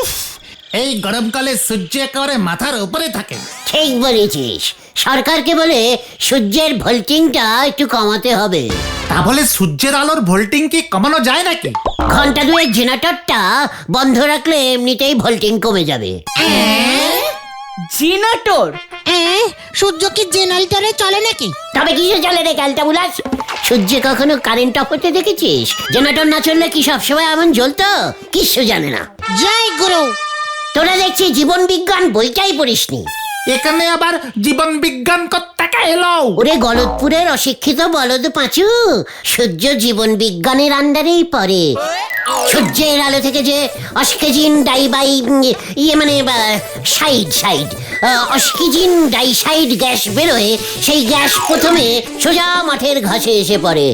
উফ, এই গরমকালে সূর্য একেবারে মাথার উপরে থাকে। ঠিক বলেছিস, সরকারকে বলে সূর্যের ভোল্টিংটা একটু কমাতে হবে। তা বলে সূর্যের আলোর ভোল্টিং কি কমানো যায় নাকি? ঘন্টা দুয়েক জেনারেটরটা বন্ধ রাখলে এমনিতেই ভোল্টিং কমে যাবে। জেনারেটর? সূর্য কি জেনারেটরে চলে নাকি? তবে কিসে চলে রে ক্যালটা বুলাস? সূর্যে কখনো কারেন্ট অফ হতে দেখেছিস? জেনারেটর না চললে কি সবসময় এমন জ্বলতো? কিচ্ছু জানে না। জয় গুরু। তোরা দেখছি জীবন বিজ্ঞান বইটাই পড়িসনি। এখানে আবার জীবন বিজ্ঞান কোত্থেকে এলো? ওরে গলতপুরের অশিক্ষিত বলদ পাঁচু, সূর্য জীবন বিজ্ঞানের আন্ডারেই পড়ে। সূর্যের আলো থেকে যে অস্কিজিন ডাইবাই অস্কিজিন ডাইসাইড গ্যাস বেরোয়, সেই গ্যাস প্রথমে সোজা মাঠের ঘাসে এসে পড়ে।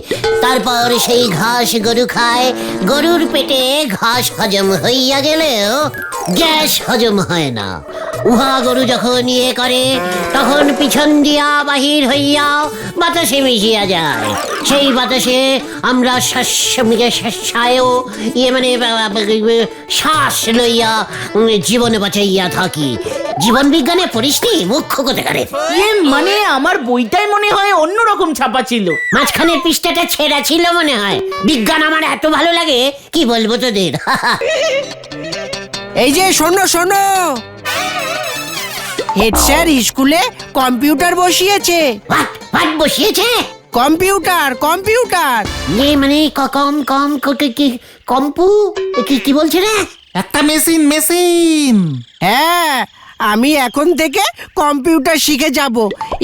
তারপর সেই ঘাস গরু খায়। গরুর পেটে ঘাস হজম হইয়া গেলেও গ্যাস হজম হয় না। উহা গরু যখন ইয়ে করে তখন পিছন দিয়া বাহির হইয়া বাতাসে মিশিয়া যায়। সেই বাতাসে আমরা শ্বাস লইয়া জীবন বাঁচাইয়া থাকি। জীবন বিজ্ঞানে পড়িসনি? মুখ্য কোথাকারে। মানে আমার বইটাই মনে হয় অন্যরকম ছাপা ছিল। মাঝখানের পৃষ্ঠাটা ছেঁড়া ছিল মনে হয়। বিজ্ঞান আমার এত ভালো লাগে কি বলবো তোদের। এই যে শোনো শোনো, হেড স্যার স্কুলে কম্পিউটার বসিয়েছে। পাঠ বসিয়েছে? কম্পিউটার কম্পিউটার মানে কম কম কম্পু কি বলছে রে? একটা মেশিন। হ্যাঁ, আমি এখন থেকে কম্পিউটার শিখে যাব।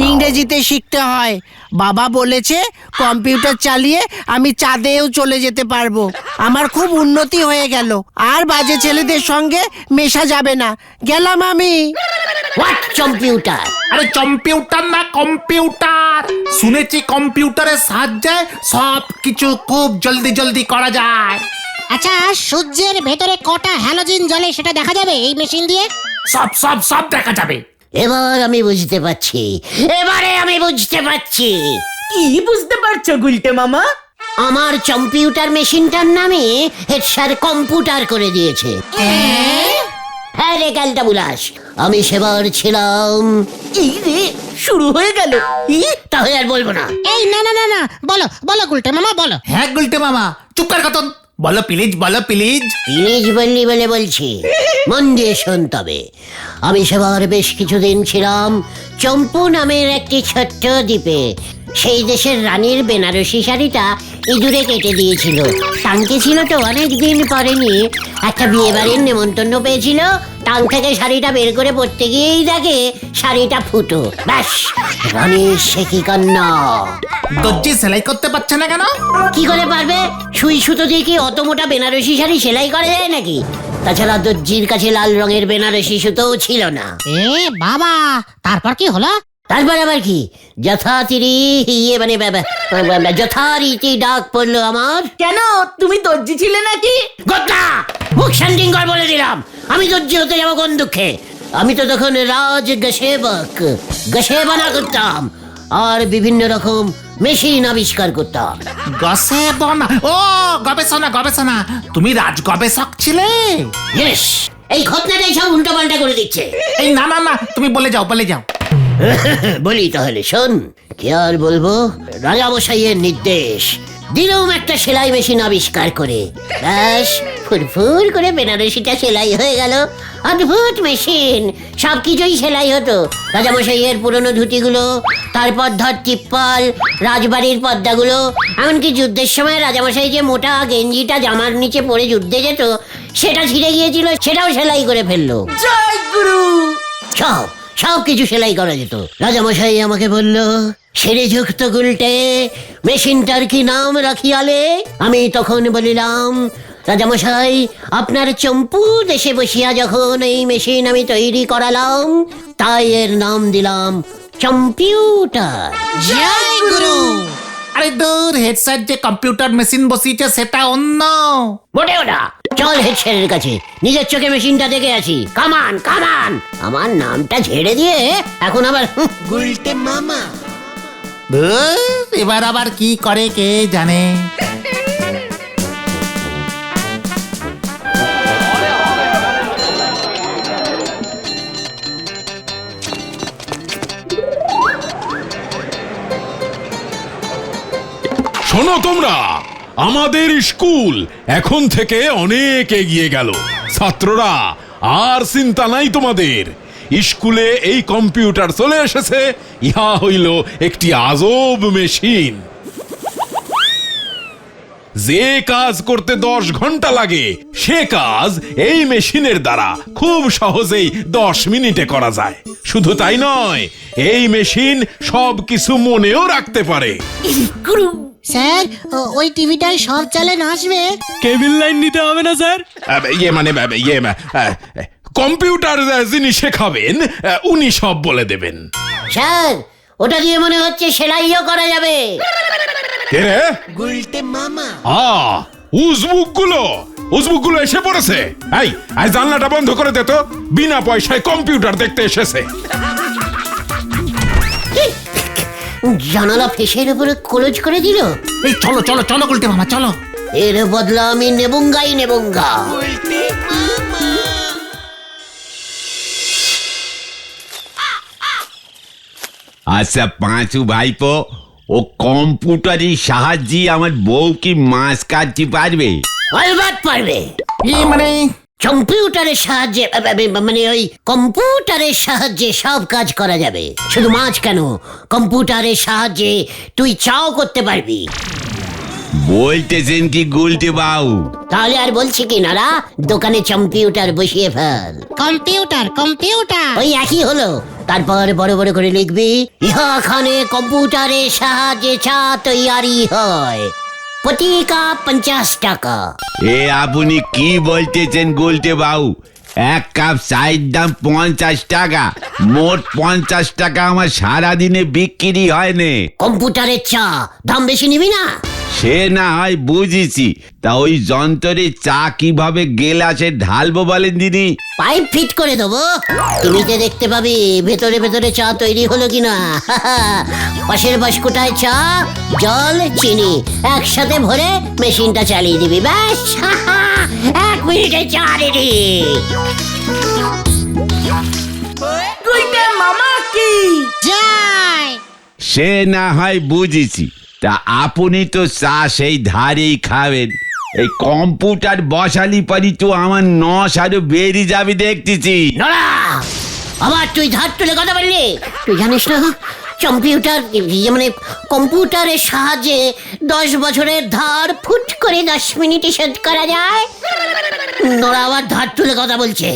ইংরেজিতে শিখতে হয়। বাবা বলেছে কম্পিউটার চালিয়ে আমি চাঁদেও চলে যেতে পারবো। আমার খুব উন্নতি হয়ে গেল, আর বাজে ছেলেদের সঙ্গে মেশা যাবে না। গেলাম আমি। What computer? আরে কম্পিউটার না, কম্পিউটার। শুনেছি কম্পিউটারের সাহায্যে সব কিছু খুব জলদি জলদি করা যায়। আচ্ছা, সূর্যের ভেতরে কটা হ্যালোজেন জ্বলে সেটা দেখা যাবে এই মেশিন দিয়ে? সব দেখা যাবে। এবার আমি বুঝতে পারছি। কি বুঝতে পারছো গুলটে মামা? আমার কম্পিউটার মেশিনটার নামে হেড স্যার কম্পিউটার করে দিয়েছে। হ্যাঁ রে ক্যালটা বুলাস, আমি সেবার ছিলাম। এই রে, শুরু হয়ে গেল। তাহলে আর বলবো না। এই না না না না, বলো বলো গুলটে মামা বলো। হ্যাঁ গুলটে মামা, চুপ কর কতন। বলো প্লিজ, বলো প্লিজ। প্লিজ বললি বলে বলছি, মন দিয়ে শোন তবে। আমি সেবার বেশ কিছুদিন ছিলাম চম্পু নামের একটি ছোট্ট দ্বীপে। সেই দেশের রানীর বেনারসি শাড়িটা ইঁদুরে কেটে দিয়েছিল। টাঙ্কে ছিল তো অনেক দিন পরেনি। একটা বিয়ে বাড়ির নেমন্তন্ন পেয়েছিল। টাং থেকে শাড়িটা বের করে পরতে গিয়েই দেখে শাড়িটা ফুটো। ব্যাস, রানীর সে কি কান্না। দর্জি সেলাই করতে পারছে না কেন? কি করে পারবে? সুই সুতো দিয়ে কি অত মোটা বেনারসি শাড়ি সেলাই করা যায় নাকি? তাছাড়া দর্জির কাছে লাল রঙের বেনারসি সুতোও ছিল না। এ বাবা, তারপর কি হলো? তারপর আবার কি, যথারীতি ডাক পড়লো আমার। কেন, তুমি দর্জি ছিলে নাকি? গোত্রা, মুখ শান্তিং কর বলে দিলাম। আমি দর্জি হতে যাবো কোন দুঃখে? আমি তো তখন রাজ গসেবানা করতাম আর বিভিন্ন রকম মেশিন আবিষ্কার করতাম। গবেষণা, ও গবেষণা। তুমি রাজ গবেষক ছিলে? ইয়েস, এই ঘটনাটাই সব উল্টো পাল্টা করে দিচ্ছে। এই না, তুমি বলে যাও। বলি তাহলে শোন। কি আর বলবো, রাজামশাইয়ের নির্দেশ দিলুম একটা সেলাই মেশিন আবিষ্কার করে। ব্যাস, ফুরফুর করে বেনারসিটা সেলাই হয়ে গেল। অদ্ভুত মেশিন, সবকিছুই সেলাই হতো। রাজামশাইয়ের পুরনো ধুতিগুলো, তারপর ধর টিপ্পল, রাজবাড়ির পর্দাগুলো, এমনকি যুদ্ধের সময় রাজামশাই যে মোটা গেঞ্জিটা জামার নিচে পরে যুদ্ধে যেত, সেটা ছিঁড়ে গিয়েছিল, সেটাও সেলাই করে ফেললো। জয় গুরু। সব কিছু সেলাই করা যেত। রাজামশাই আমাকে বলল, শ্রীযুক্ত গুলটে, মেশিনটার কি নাম রাখিয়ালে? আমি তখন বলিলাম, রাজামশাই, আপনার চম্পু দেশে বসিয়া যখন এই মেশিন আমি তৈরি করালাম, তাই এর নাম দিলাম কম্পিউটার। জয় গুরু। আরে দূর, হেড স্যার যে কম্পিউটার মেশিন বসিয়েছে সেটা অন্য। মোটেও না। চল হেড স্যারের কাছে, নিজের চোখে মেশিনটা দেখে আসি। কামান। আমার নামটা ঝেড়ে দিয়ে এখন আবার গুলটে মামা। এবার আবার কি করে কে জানে। শোনো তোমরা, আমাদের স্কুল এখন থেকে অনেক এগিয়ে গেল। ছাত্ররা, আর চিন্তা নাই তোমাদের। স্কুলে এই কম্পিউটার চলে এসেছে। ইহা হইল একটি আজব মেশিন। যে কাজ করতে 10 ঘন্টা লাগে, সে কাজ এই মেশিনের দ্বারা খুব সহজেই 10 মিনিটে করা যায়। শুধু তাই নয়, এই মেশিন সবকিছু মনেও রাখতে পারে। স্যার ওই টিভিটায় সব চ্যানেল আসবে? কেবিল লাইন নিতে হবে না স্যার? কম্পিউটার যিনি শেখাবেন, উনি সব বলে দেবেন। স্যার, ওটা দিয়ে মনে হচ্ছে সেলাইও করা যাবে। কে রে? গুলটে মামা। উজবুকগুলো এসে পড়েছে। এই জানলাটা বন্ধ করে দে তো, বিনা পয়সায় কম্পিউটার দেখতে এসেছে। জানালা ফেসের উপরে ক্লোজ করে দিল। এই চলো চলো চলো গুলটে মামা চলো। এর বদলা আমি নেবুঙ্গাই নেবুঙ্গা। আচ্ছা পাঁচু ভাইপো, ও কম্পিউটারের সাহায্যে আমার বউ কি মাছ কাটতে পারবে? অলবাত পারবে। মানে কম্পিউটারের সাহায্যে মানে ওই কম্পিউটারের সাহায্যে সব কাজ করা যাবে। শুধু মাছ কেন, কম্পিউটারের সাহায্যে তুই চাও করতে পারবি। বলতেছেন কি গুলটে বাবু? তাহলে আর বলছি কি নারা, দোকানে কম্পিউটার বসিয়ে ফেল। Computer computer. ওই একই হলো। তারপর বড় বড় করে লিখবি, ইহাখানে কম্পিউটারের সাহায্যে চা তৈয়ারি হয়, প্রতি কাপ 50 টাকা। এ আপনি কি বলতেছেন গুলটে বাবু? 1 কাপ চায়ের দাম 50 টাকা, মোট 50 টাকা আমার সারাদিনে বিক্রি হয় না। কম্পিউটারের চা দাম বেশি নিবি না? সে না হয় বুঝেছি, তা ওই যন্ত্রে চা কিভাবে গেলাসে ঢালবো বলেন দিদি? পাইপ ফিট করে দেবো। টিভিতে দেখতে পাবি ভেতরে ভেতরে চা তৈরি হলো কিনা। পাশের বাস্কটায় চা, জল, চিনি একসাথে ভরে মেশিনটা চালিয়ে দিবি, ব্যাস 1 মিনিটে চা রেডি। গুলটে মামা কি যাই। সে না হয় বুঝেছি, তা আপনি তো চা সেই ধারেই খাবেন। এই কম্পিউটার বসালি পারি তো আমার নস আরো বেরিয়ে যাবে দেখতেছি। নড়া, আবার তুই ধার তুলে কথা বললি? তুই জানিস না কম্পিউটার মানে কম্পিউটারের সাহায্যে 10 বছরের ধার ফুট করে 10 মিনিটে শোধ করা যায়? নড়া আবার ধার তুলে কথা বলছে।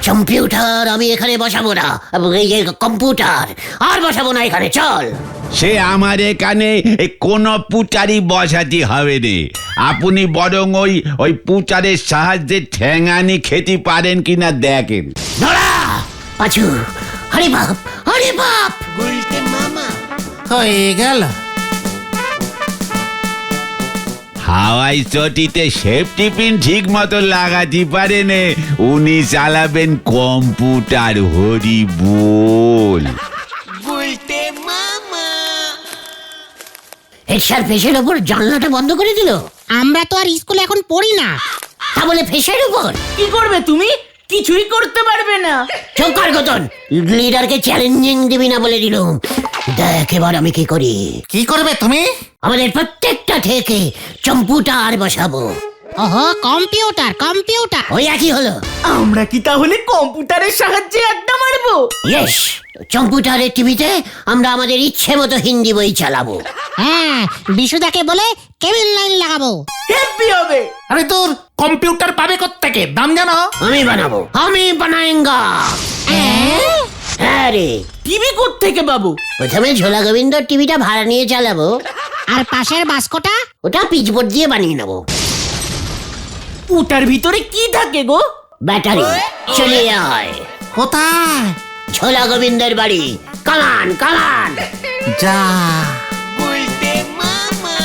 কম্পিউটার আমি এখানে বসাবো না, এই যে কম্পিউটার আর বসাবো না এখানে, চল। সে আমার এখানে কোনো পুটারি বসাতে হবে না। আপনি বরং ওই পুটারের সাহায্যে ঠ্যাঙানি খেতে পারেন কিনা দেখেন। নড়া, পাঁচু, হরি বাপ হরি বাপ। গুলটে মামা। হয়ে গেল। হাওয়াই চটিতে সেফটি পিন ঠিক মতো লাগাতে পারেন, উনি চালাবেন কম্পিউটার। হরি বল। গুলটে মামা। হেড স্যার ফেসের ওপর জানলাটা বন্ধ করে দিল। আমরা তো আর স্কুলে এখন পড়ি না। তা বলে ফেসের উপর কি করবে তুমি? কিছুই করতে পারবে না। চুপ কর গতন, লিডারকে চ্যালেঞ্জিং দিবি না বলে দিলুম। দেখ এবার আমি কি করি। কি করবে তুমি? আমাদের প্রত্যেকটা থেকে কম্পিউটার বসাবো। ওহো, কম্পিউটার কম্পিউটার। ওই একই হলো। আমরা কি তাহলে কম্পিউটারের সাহায্যে আড্ডা মারবো? ইয়েস, কম্পিউটারের টিভিতে আমরা আমাদের ইচ্ছে মতো হিন্দি বই চালাবো। হ্যাঁ, বিশুদাকে বলে কেবিল লাইন লাগাবো। হ্যাপি হবে। আরে তোর কম্পিউটার পাবে কোত্থেকে? দাম জানো? আমি বানাবো, আমি বানায়েঙ্গা। হ্যাঁ রে, টিভি কোত্থেকে পাবো? প্রথমে ঝোলা গোবিন্দ টিভিটা ভাড়া নিয়ে চালাবো। আর পাশের বাস্কটা? ওটা পিচবোর্ড দিয়ে বানিয়ে নেবো। ওটার ভিতরে কি থাকে গো? ব্যাটারি। চলে আয়। কোথায়? ঝোলা গোবিন্দের বাড়ি। কামান কামান। যা। গুলটে মামা।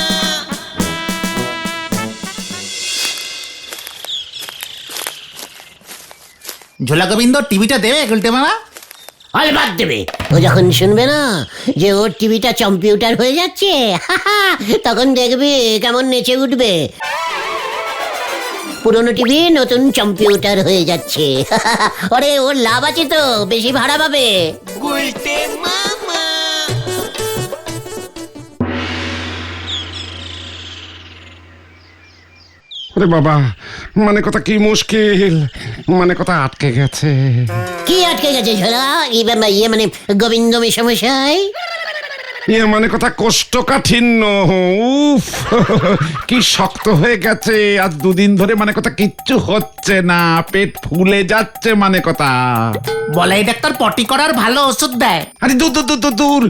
ঝোলা গোবিন্দ টিভিটা দেবে গুলটে মামা? অলবাদ দেবে। ও যখন শুনবে না যে ওর টিভিটা কম্পিউটার হয়ে যাচ্ছে, তখন দেখবে কেমন নেচে উঠবে। পুরনো টিভি নতুন কম্পিউটার হয়ে যাচ্ছে। আরে ওর লাভ আছে তো, বেশি ভাড়া পাবে। গুলটে মামা। আরে বাবা, মানে কথা কি মুশকিল, মানে কথা আটকে গেছে। কি আটকে গেছে ঝোলা? ইয়ে মানে গোবিন্দ মেশামশাই, মানে কথা কোষ্ঠকাঠিন্য। উফ, কি শক্ত হয়ে গেছে। আজ দুদিন ধরে মানে কথা কিচ্ছু হচ্ছে না, পেট ফুলে যাচ্ছে মানে কথা। বলাই ডাক্তার পটি করার ভালো ওষুধ দেয়। আরে দূর দূর দূর দূর দূর।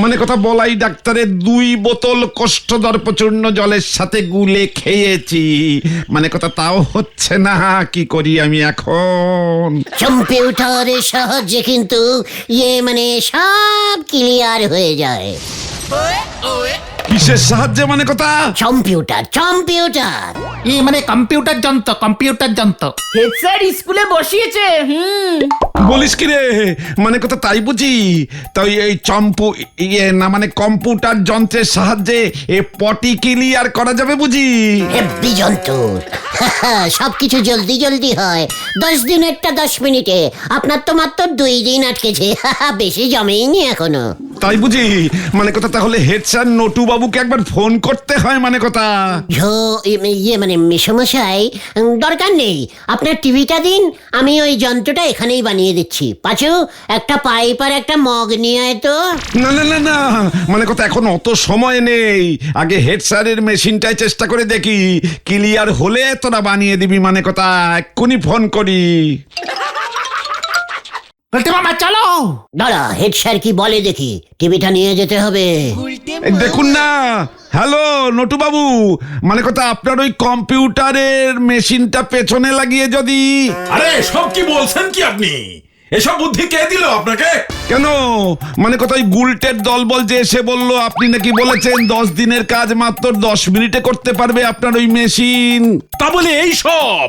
মানে কথা বলাই ডাক্তারের 2 বোতল কোষ্ঠদর্পচূর্ণ জলের সাথে গুলে খেয়েছি, মানে কথা তাও হচ্ছে না। কি করি আমি এখন? কম্পিউটারের সাহায্যে কিন্তু মানে সব ক্লিয়ার হয়ে যায়। কিসের সাহায্যে মানে কথা? কম্পিউটার মানে কম্পিউটার যন্ত্র। হেড স্যার স্কুলে বসিয়েছে। বলিস কি রে? মানে কথা তাই বুঝি? তাই এই না মানে কম্পিউটার যন্ত্রের সাহায্যে পটি ক্লিয়ার করা যাবে বুঝি? হেব্বি যন্ত্র, সবকিছু জলদি জলদি হয়। 10 দিনেরটা 10 মিনিটে, আপনার তো মাত্র 2 দিন আটকেছে। বেশি জমেইনি এখনো। তাই বুঝি? মানে কথা তাহলে হেড স্যার নটু বাবুকে একবার ফোন করতে হয় মানে কথা। মানে মেশামশাই, দরকার নেই, আপনার টিভিটা দিন, আমি ওই যন্ত্রটা এখানেই বানিয়ে দিচ্ছি। পাঁচু, একটা পাইপ আর একটা মগ নিয়ে আয় তো। না না না না, মানে কথা এখন অত সময় নেই। আগে হেড স্যারের মেশিনটাই চেষ্টা করে দেখি, ক্লিয়ার হলে তোরা বানিয়ে দিবি মানে কথা। এক্ষুনি ফোন করি। বলতে মামা চলো। দাঁড়া, হেড স্যার কি বলে দেখি। টিভিটা নিয়ে যেতে হবে। এই দেখুন না। হ্যালো নটু বাবু, মানে কথা আপনার ওই কম্পিউটারের মেশিনটা পেছনে লাগিয়ে যদি। আরে সব কি বলছেন কি আপনি? এসব বুদ্ধি কে দিল আপনাকে? কেন? মানে কথা ওই গুলটের দলবল যে এসে বলল আপনি নাকি বলেছেন 10 দিনের কাজ মাত্র 10 মিনিটে করতে পারবে আপনার ওই মেশিন। তা বলে এই সব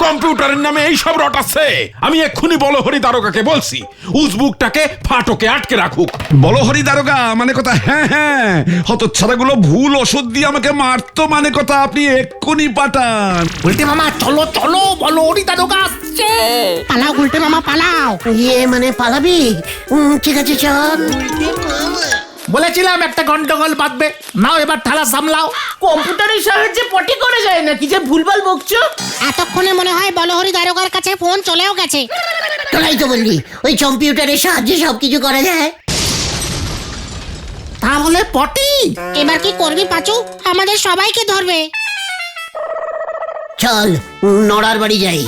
কম্পিউটারের নামে এই সব রটাচ্ছে। আমি এক্ষুনি বলহরি দারোগাকে বলছি উজবুকটাকে ফাটকে আটকে রাখুক। বলহরি দারোগা মানে কথা? হ্যাঁ হ্যাঁ, হতচ্ছাড়াগুলো ভুল ওষুধ দিয়ে আমাকে মারতো মানে কথা। আপনি এক্ষুনি পাঠান। বলতে মামা চলো চলো, বলো ওরি দারোগা আসছে। পালাও গুলটে মামা পালাও। মানে পালাবি? ঠিক আছে, চল। বলেছিলাম একটা গন্ডগোল বাঁধবে। নাও এবার ঠালা সামলাও। কম্পিউটারের সাহায্যে পটি করা যায় না, কি যে ভুলভাল বকছো। এতক্ষণে মনে হয় বলহরি দারোগার কাছে ফোন চলেও গেছে। তোরাই তো বললি ওই কম্পিউটারের সাহায্যে সবকিছু করা যায়। তাহলে পটি এবার কি করবি পাচু? আমাদের সবাইকে ধরবে। চল নড়ার বাড়ি যাই।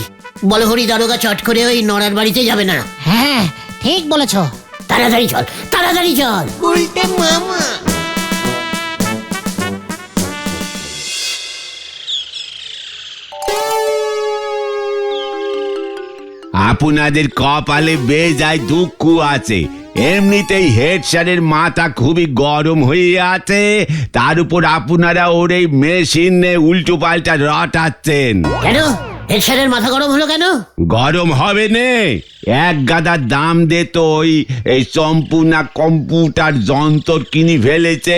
বলহরি দারোগা চট করে ওই নড়ার বাড়িতে যাবে না। হ্যাঁ ঠিক বলেছো। তাড়াতাড়ি চল, তাড়াতাড়ি চল। আপনাদের কপালে বেজায় দুঃখ আছে। এমনিতেই হেড স্যারের মাথা খুবই গরম হয়ে আছে, তার উপর আপনারা ওর এই মেশিনে উল্টো পাল্টা রটাচ্ছেন। কেন হেড স্যারের মাথা গরম হলো কেন? গরম হবে নে, এক গাদার দাম দে তো এই সম্পূর্ণ কম্পিউটার যন্ত্র কিনে ফেলেছে।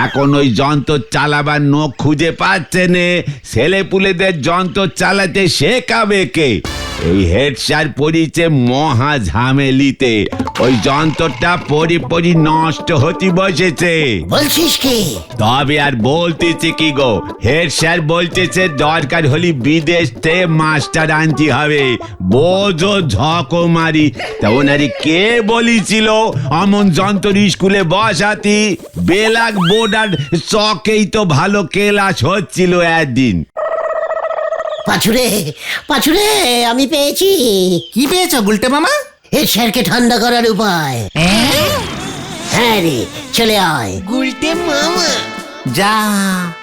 এখন ওই যন্ত্র চালাবার নখ খুঁজে পাচ্ছে নে। ছেলেপুলেদের যন্ত্র চালাতে শেখাবে কে? এই হেড স্যার পড়িছে মহা ঝামেলিতে। ওই যন্ত্রটা পরি নষ্ট হতে বসেছে। বলছিস কি? তবে আর বলতেছে কি গো, হেড স্যার বলতেছে দরকার হলে বিদেশ থেকে মাস্টার আনতে হবে। বোঝো ঝকমারি। তা ওনারে কে বলেছিল অমন যন্ত্র স্কুলে বসাতি? বেলাক বোর্ডার চকেই তো ভালো ক্লাস হচ্ছিল একদিন। পাছুরে পাছুরে, আমি পেয়েছি। কি পেয়েছো গুলটে মামা? হেড স্যারকে ঠান্ডা করার উপায়। হ্যাঁ রে, চলে আয়। যা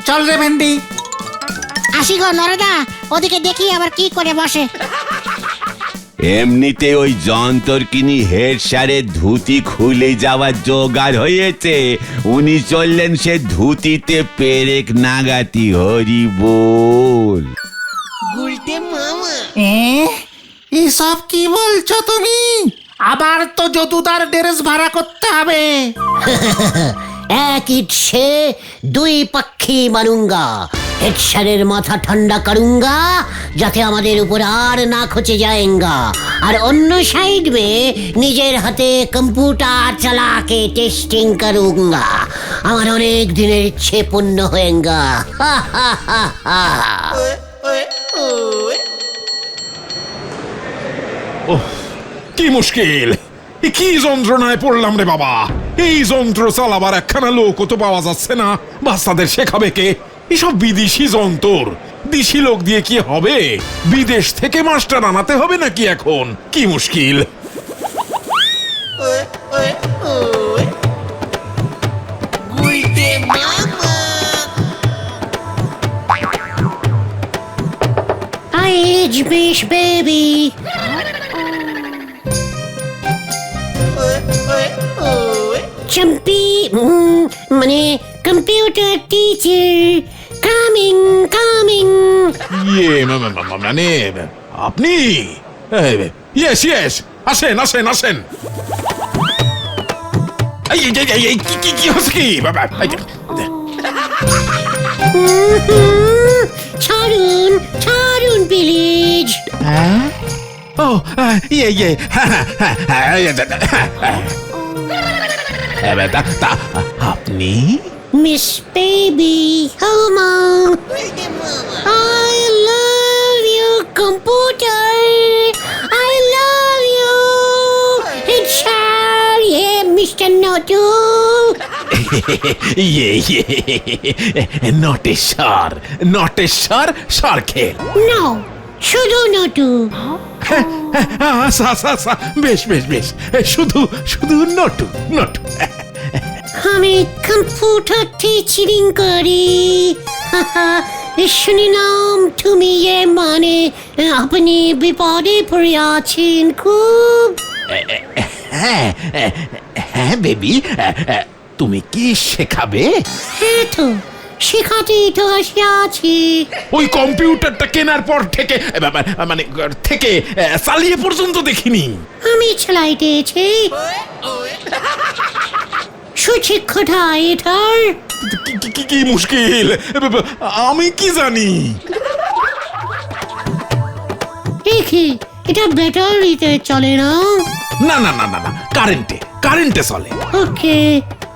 চল রে ভেন্ডি। আসি গো নরদা, ওদিকে দেখি আবার কি করে বসে। এমনিতে ওই যন্ত্র কিনি হেড স্যারের ধুতি খুলে যাওয়ার জোগাড় হয়েছে। উনি চললেন সে ধুতিতে পেরেক নাগাতি। হরি বল। এসব কি বলছো তুমি? আবার তো যদুদার ড্রেস ভাড়া করতে হবে। এক ইট সে দুই পক্ষী মারুঙ্গা। হেড স্যারের মাথা ঠান্ডা করুঙ্গা যাতে আমাদের উপর আর না খচে যায়েঙ্গা, আর অন্য সাইড মে নিজের হাতে কম্পিউটার চালাকে টেস্টিং করুঙ্গা। আমার অনেক দিনের ইচ্ছে পূর্ণ হয়েঙ্গা। হা হা হা হা। ওহ, কি মুশকিল! এ কি যন্ত্রণায় পড়লাম রে বাবা! এই যন্ত্র চালাবার একখানা লোকও তো পাওয়া যাচ্ছে না। বাচ্চাদের শেখাবে কে? এসব বিদেশি যন্ত্র, দেশি লোক দিয়ে কি হবে? বিদেশ থেকে মাস্টার আনাতে হবে নাকি এখন? কি মুশকিল! Age Miss Baby. চম্পি মানে কম্পিউটার টিচার কামিং কামিং। মানে আপনি? ইয়েস ইয়েস, আসেন আসেন আসেন। কি হচ্ছে কি বাবা? ছাড়ুন ছাড়ুন প্লিজ। ও ইয়ে আপনি? Miss Baby, Homo. I love you, computer. I love you. It's Charlie, Mr. Notu. Nateshwar Sarkhel. No, শুধু নটু। বেশ বেশ বেশ, শুধু শুধু নটু নটু। আমি কম্পিউটার টিচিং করি। শুনিলাম তুমি মানে আপনি বিপদে পড়ে আছেন খুব। হ্যাঁ হ্যাঁ বেবি, তুমি কি শেখাবে? হ্যাঁ তো, শেখাতেই তো আছি। ওই কম্পিউটারটা কেনার পর থেকে মানে থেকে চালিয়ে পর্যন্ত দেখিনি। আমি চালাইতেছি। সঠিক কোথায় এটার? কি মুশকিল, আমি কি জানি। দেখি, এটা ব্যাটারিতে চলে না? না না না না না, কারেন্টে চলে। ওকে,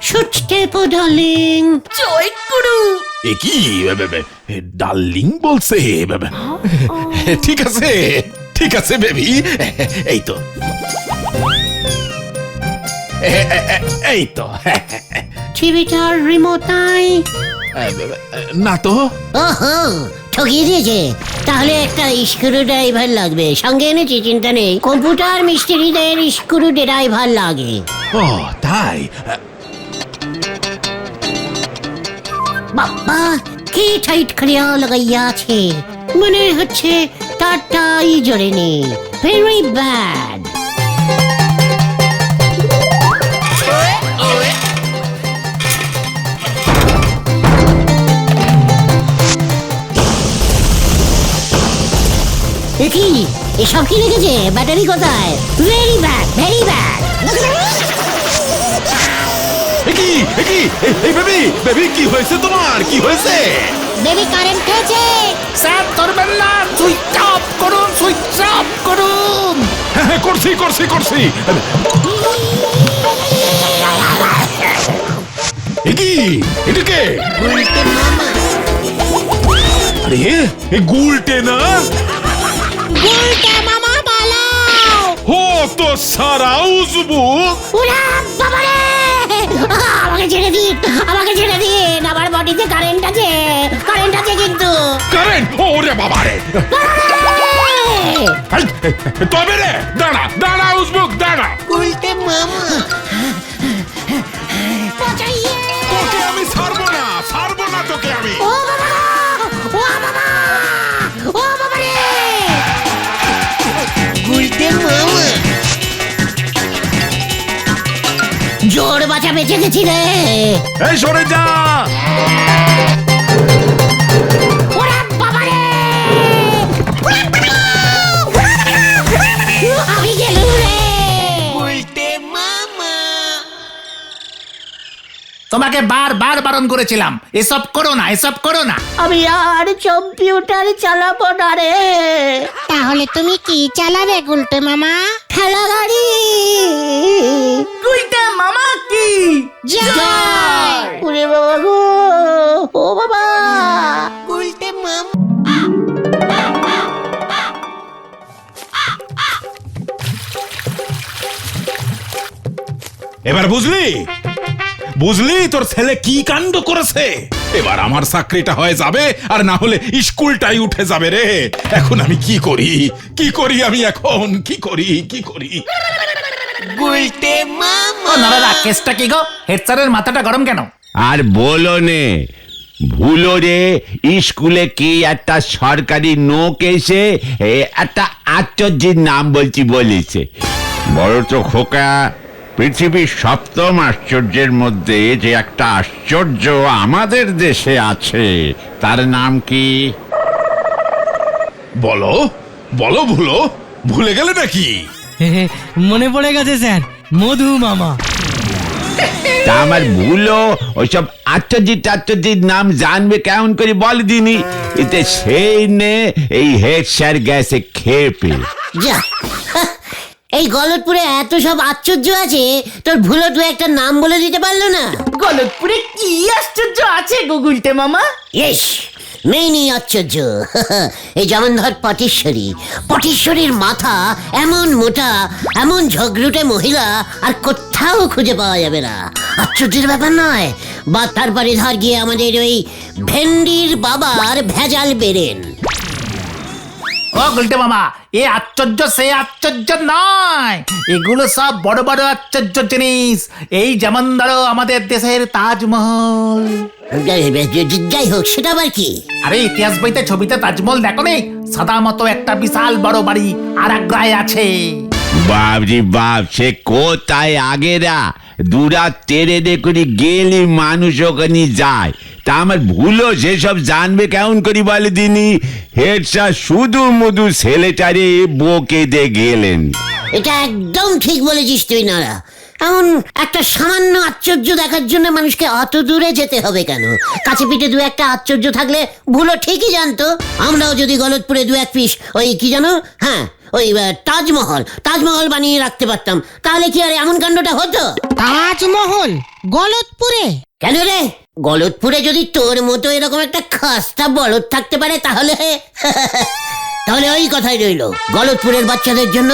সুচতে ডার্লিং। জয় গুরু। এ কি ডার্লিং বলছে? ঠিক আছে ঠিক আছে বেবি, এই তো এই তো। টিভিটার রিমোট নাই? না তো। ওহো, ঠকিয়ে দিয়েছে। তাহলে একটা স্ক্রু ড্রাইভার লাগবে। সঙ্গে এনেছি, চিন্তা নেই। কম্পিউটার মিস্ত্রিদের স্ক্রু ড্রাইভার লাগে। ও তাই? বাবা, কি টাইট করিয়া লাগাইয়া আছে। মনে হচ্ছে তারটাই জড়েনি। Very bad. কি এসব কি লিখেছে? ব্যাটারি কোথায়? Very bad, very bad. Baby কি হয়েছে তোমার? কি হয়েছে? বেবি কারেন্ট খেয়েছে। স্যার ধরবেন না, সুইচ অফ করুন, সুইচ অফ করুন। হ্যাঁ করছি। এটা কে? আরে এ গুলটে না? গুলটে মামা পালাও। ও তো সারা উজবু। ওরা বাবা রে! আমাকে ছেড়ে দিন, আমাকে ছেড়ে দিন। আমার বডিতে কারেন্ট আছে কিন্তু। কারেন্ট? ওরে বাবা রে! তবে রে, দাঁড়া উজবুক, দাঁড়া। গুলটে মামা। তোকে আমি ছাড়বো না তোকে আমি। ও বাবা! ও বাবা! ও বাবা রে! গুলটে মামা। জোর বাঁচা বেঁচে গেছি রে। এই সরে যা। ওরা বাবা রে! আমি গেলুম রে। গুলটে মামা। তোমাকে বারবার বারণ করেছিলাম এসব করো না, এসব করো না। আমি আর কম্পিউটার চালাবো না রে। তাহলে তুমি কি চালাবে গুলটে মামা? ঠেলা গাড়ি। গুলটে মামা কি জয়! ওরে বাবা গো, ও বাবা। গুলটে মামা। এবার বুঝলি বুঝলি তোর ছেলে কি কাণ্ড করেছে? এবার আমার চাকরিটা হয়ে যাবে, আর না হলে স্কুলটাই উঠে যাবে রে। এখন আমি কি করি, কি করি আমি এখন, কি করি, কি করি? ও নরদা, কেসটা কি গো? হেড স্যারের মাথাটা গরম কেন? আর বলো নে, ভুলো রে স্কুলে কি একটা সরকারি নোক এসে একটা আশ্চর্যের নাম বলছি বলেছে। বড় তো খোকা, পৃথিবীর সপ্তম আশ্চর্যের মধ্যে যে একটা আশ্চর্য আমাদের দেশে আছে, তার নাম কি? বলো বলো, ভুলে গেলে নাকি? মনে পড়ে গেছে স্যার, মধু মামা। তা আমার ভুলো ওইসব আশ্চর্যের নাম জানবে কেমন করে বল দিনি? এতে সেই নে এই হেড স্যার গেছে খেপে। যা, এই গলতপুরে এত সব আশ্চর্য আছে, তোর ভুলো তুই একটা নাম বলে দিতে পারলো না? গলতপুরে কি আশ্চর্য আছে গো গুলটে মামা? ইস, মেইনি আশ্চর্য। এই যেমন ধর পটিশ্বরীর মাথা এমন মোটা, এমন ঝগড়ুটে মহিলা আর কোথাও খুঁজে পাওয়া যাবে না। আশ্চর্যের ব্যাপার নয়। বা তারপরে ধর গিয়ে আমাদের ওই ভেন্ডির বাবার ভেজাল বেরেন। ও গুলটে মামা, এ আশ্চর্য সে আশ্চর্য নয়, এগুলো সব বড় বড় আশ্চর্য জিনিস। এই যেমন ধরো আমাদের দেশের তাজমহল। যাই হোক, সেটা আবার কি? আরে ইতিহাস বইতে ছবিতে তাজমহল দেখো নি? সাদা মতো একটা বিশাল বড় বাড়ি আর আগ্রায় আছে। বাবজি বাপ, সে কোথায় আগেরা দুরাত তেরে করে গেলে মানুষ ওখানে যায়। তা আমার ভুলো সেসব জানবে কেমন করি বলে দিনি? হেড স্যার শুধু মধু ছেলেটারে বকে দিয়ে গেলেন। এটা একদম ঠিক বলেছিস তুই নারা। এমন একটা সামান্য আশ্চর্য দেখার জন্য মানুষকে অত দূরে যেতে হবে কেন? কাছে পিঠে দু একটা আশ্চর্য থাকলে ভুলো ঠিকই জানতো। আমরাও যদি গলতপুরে দু এক পিস ওই কি জানো, হ্যাঁ ওই তাজমহল বানিয়ে রাখতে পারতাম, তাহলে কি আর এমন কাণ্ডটা হতো? তাজমহল গলতপুরে? কেন রে, গলতপুরে যদি তোর মতো এরকম একটা খাস্তা বলদ থাকতে পারে তাহলে তাহলে ওই কথাই রইলো, গলতপুরের বাচ্চাদের জন্য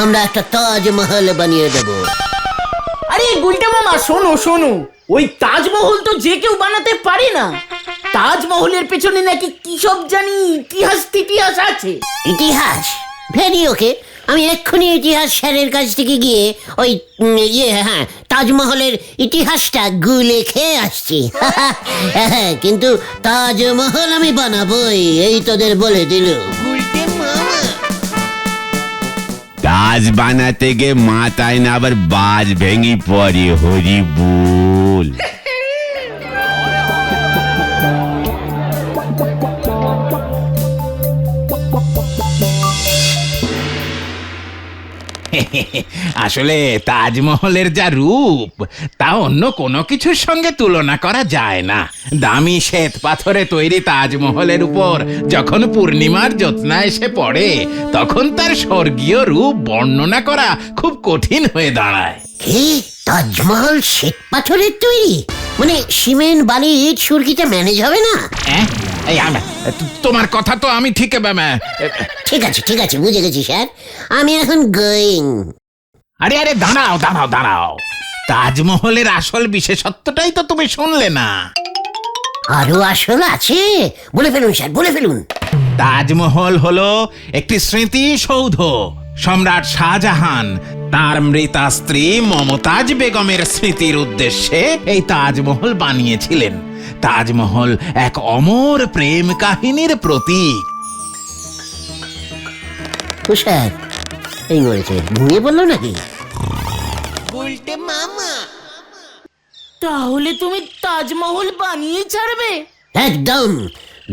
আমরা একটা তাজমহল বানিয়ে দেবো। আরে গুলটে মামা, শোনো, ওই তাজমহল তো যে কেউ বানাতে পারে না। তাজমহলের পেছনে নাকি কি সব জানি ইতিহাস আছে। ইতিহাস? ভেরি ওকে, আমি এক্ষুনি ইতিহাস স্যারের কাছ থেকে গিয়ে ওই তাজমহলের ইতিহাসটা গুলে খেয়ে আসছি। কিন্তু তাজমহল আমি বানাবোই, এই তোদের বলে দিল। তাজ বানাতে গে মাথায় না আবার বাজ ভেঙে পড়ে। হরি বল। আসলে তাজমহলের যা রূপ, তা অন্য কোনো কিছুর সঙ্গে তুলনা করা যায় না। দামি শ্বেত পাথরে তৈরি তাজমহলের উপর যখন পূর্ণিমার জ্যোৎস্না এসে পড়ে, তখন তার স্বর্গীয় রূপ বর্ণনা করা খুব কঠিন হয়ে দাঁড়ায়। কি, তাজমহল শ্বেত পাথরের তৈরি? মানে সিমেন্ট, বালি, ইট, সুরকিতে ম্যানেজ হবে না? তোমার কথা তো আমি ঠিক ঠিক আছে, বুঝে গেছি স্যার, আমি এখন গোয়িং। আরে দাঁড়াও। তাজমহলের আসল বিশেষত্বটাই তো তুমি শুনলে না। আরো আসল আছে? বলে ফেলুন স্যার, বলে ফেলুন। তাজমহল হলো একটি স্মৃতিসৌধ। সম্রাট শাহজাহান তার মৃতা স্ত্রী মমতাজ বেগমের স্মৃতির উদ্দেশ্যে এই তাজমহল বানিয়েছিলেন। তাজমহল এক অমর প্রেম কাহিনীর প্রতীক। স্যার, এই বলেছে ঘুমিয়ে বললো নাকি? তাহলে তুমি তাজমহল বানিয়ে ছাড়বে? একদম।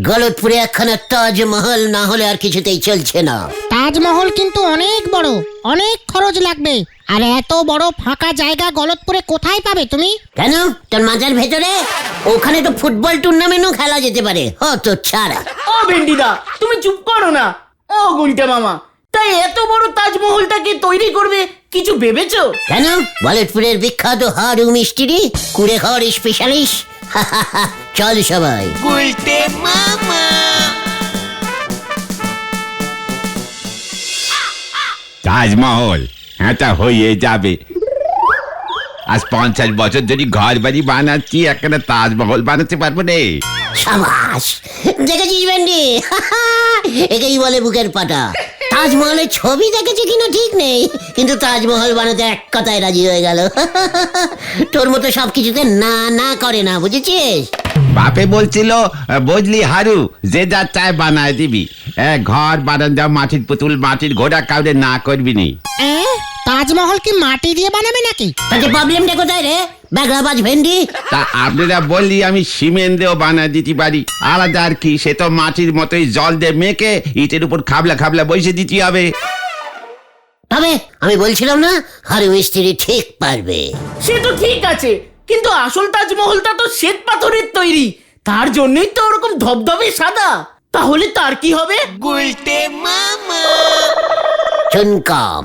গলতপুরে একখানা তাজমহল না হলে আর কিছুতেই চলছে না। তাজমহল কিন্তু অনেক বড়, অনেক খরচ লাগবে। আর এত বড় ফাঁকা জায়গা গলতপুরে কোথায় পাবে তুমি? কেন তোর মাজার ভেতরে? ওখানে তো ফুটবল টুর্নামেন্টও খেলা যেতে পারে। ও তো ছাড়া। ও ভেন্ডিদা, তুমি চুপ করো না। ও গুলটে মামা, তাই এত বড় তাজমহলটাকে তৈরি করবে কিছু ভেবেছো? কেন গলতপুরের বিখ্যাত হাড়ু মিস্ত্রি, কুড়ে ঘর স্পেশালিস্ট। চল সবাই। তাজমহল এটা হয়ে যাবে। আজ 50 বছর ধরে ঘর বাড়ি বানাচ্ছি, একটা তাজমহল বানাতে পারবো রে। সাবাস, দেখেছিস ভেন্ডি? একেই বলে বুকের পাটা। তাজমহলের ছবি দেখেছি কিনা ঠিক নেই, কিন্তু তাজমহল বানাতে এক কথায় রাজি হয়ে গেল। তোর মতো সবকিছুতে না না করে না, বুঝেছিস? বাপে বলছিল, বুঝলি হারু, যে যা চায় বানায় দিবি। ঘর বানান যা মাটির পুতুল, মাটির ঘোড়া কাউরে না করবি নি। তাজমহল কি মাটি দিয়ে বানাবে নাকি? তাতে প্রবলেমটা কোথায় রে বেগলাবাজ ভেন্ডি? তা আপনারা বললি আমি সিমেন্ট দিয়েও বানায় দিতে পারি, আলাদা আর কি। সে তো মাটির মতোই জল দিয়ে মেখে ইটের উপর খাবলা খাবলা বসে দিতে হবে। তবে আমি বলছিলাম না, হাড়ু মিস্ত্রি ঠিক পারবে। সে তো ঠিক আছে, কিন্তু আসল তাজমহলটা তো শ্বেত পাথরের তৈরি, তার জন্যই তো ওরকম ধবধবে সাদা। তাহলে তার কি হবে? চুনকাম।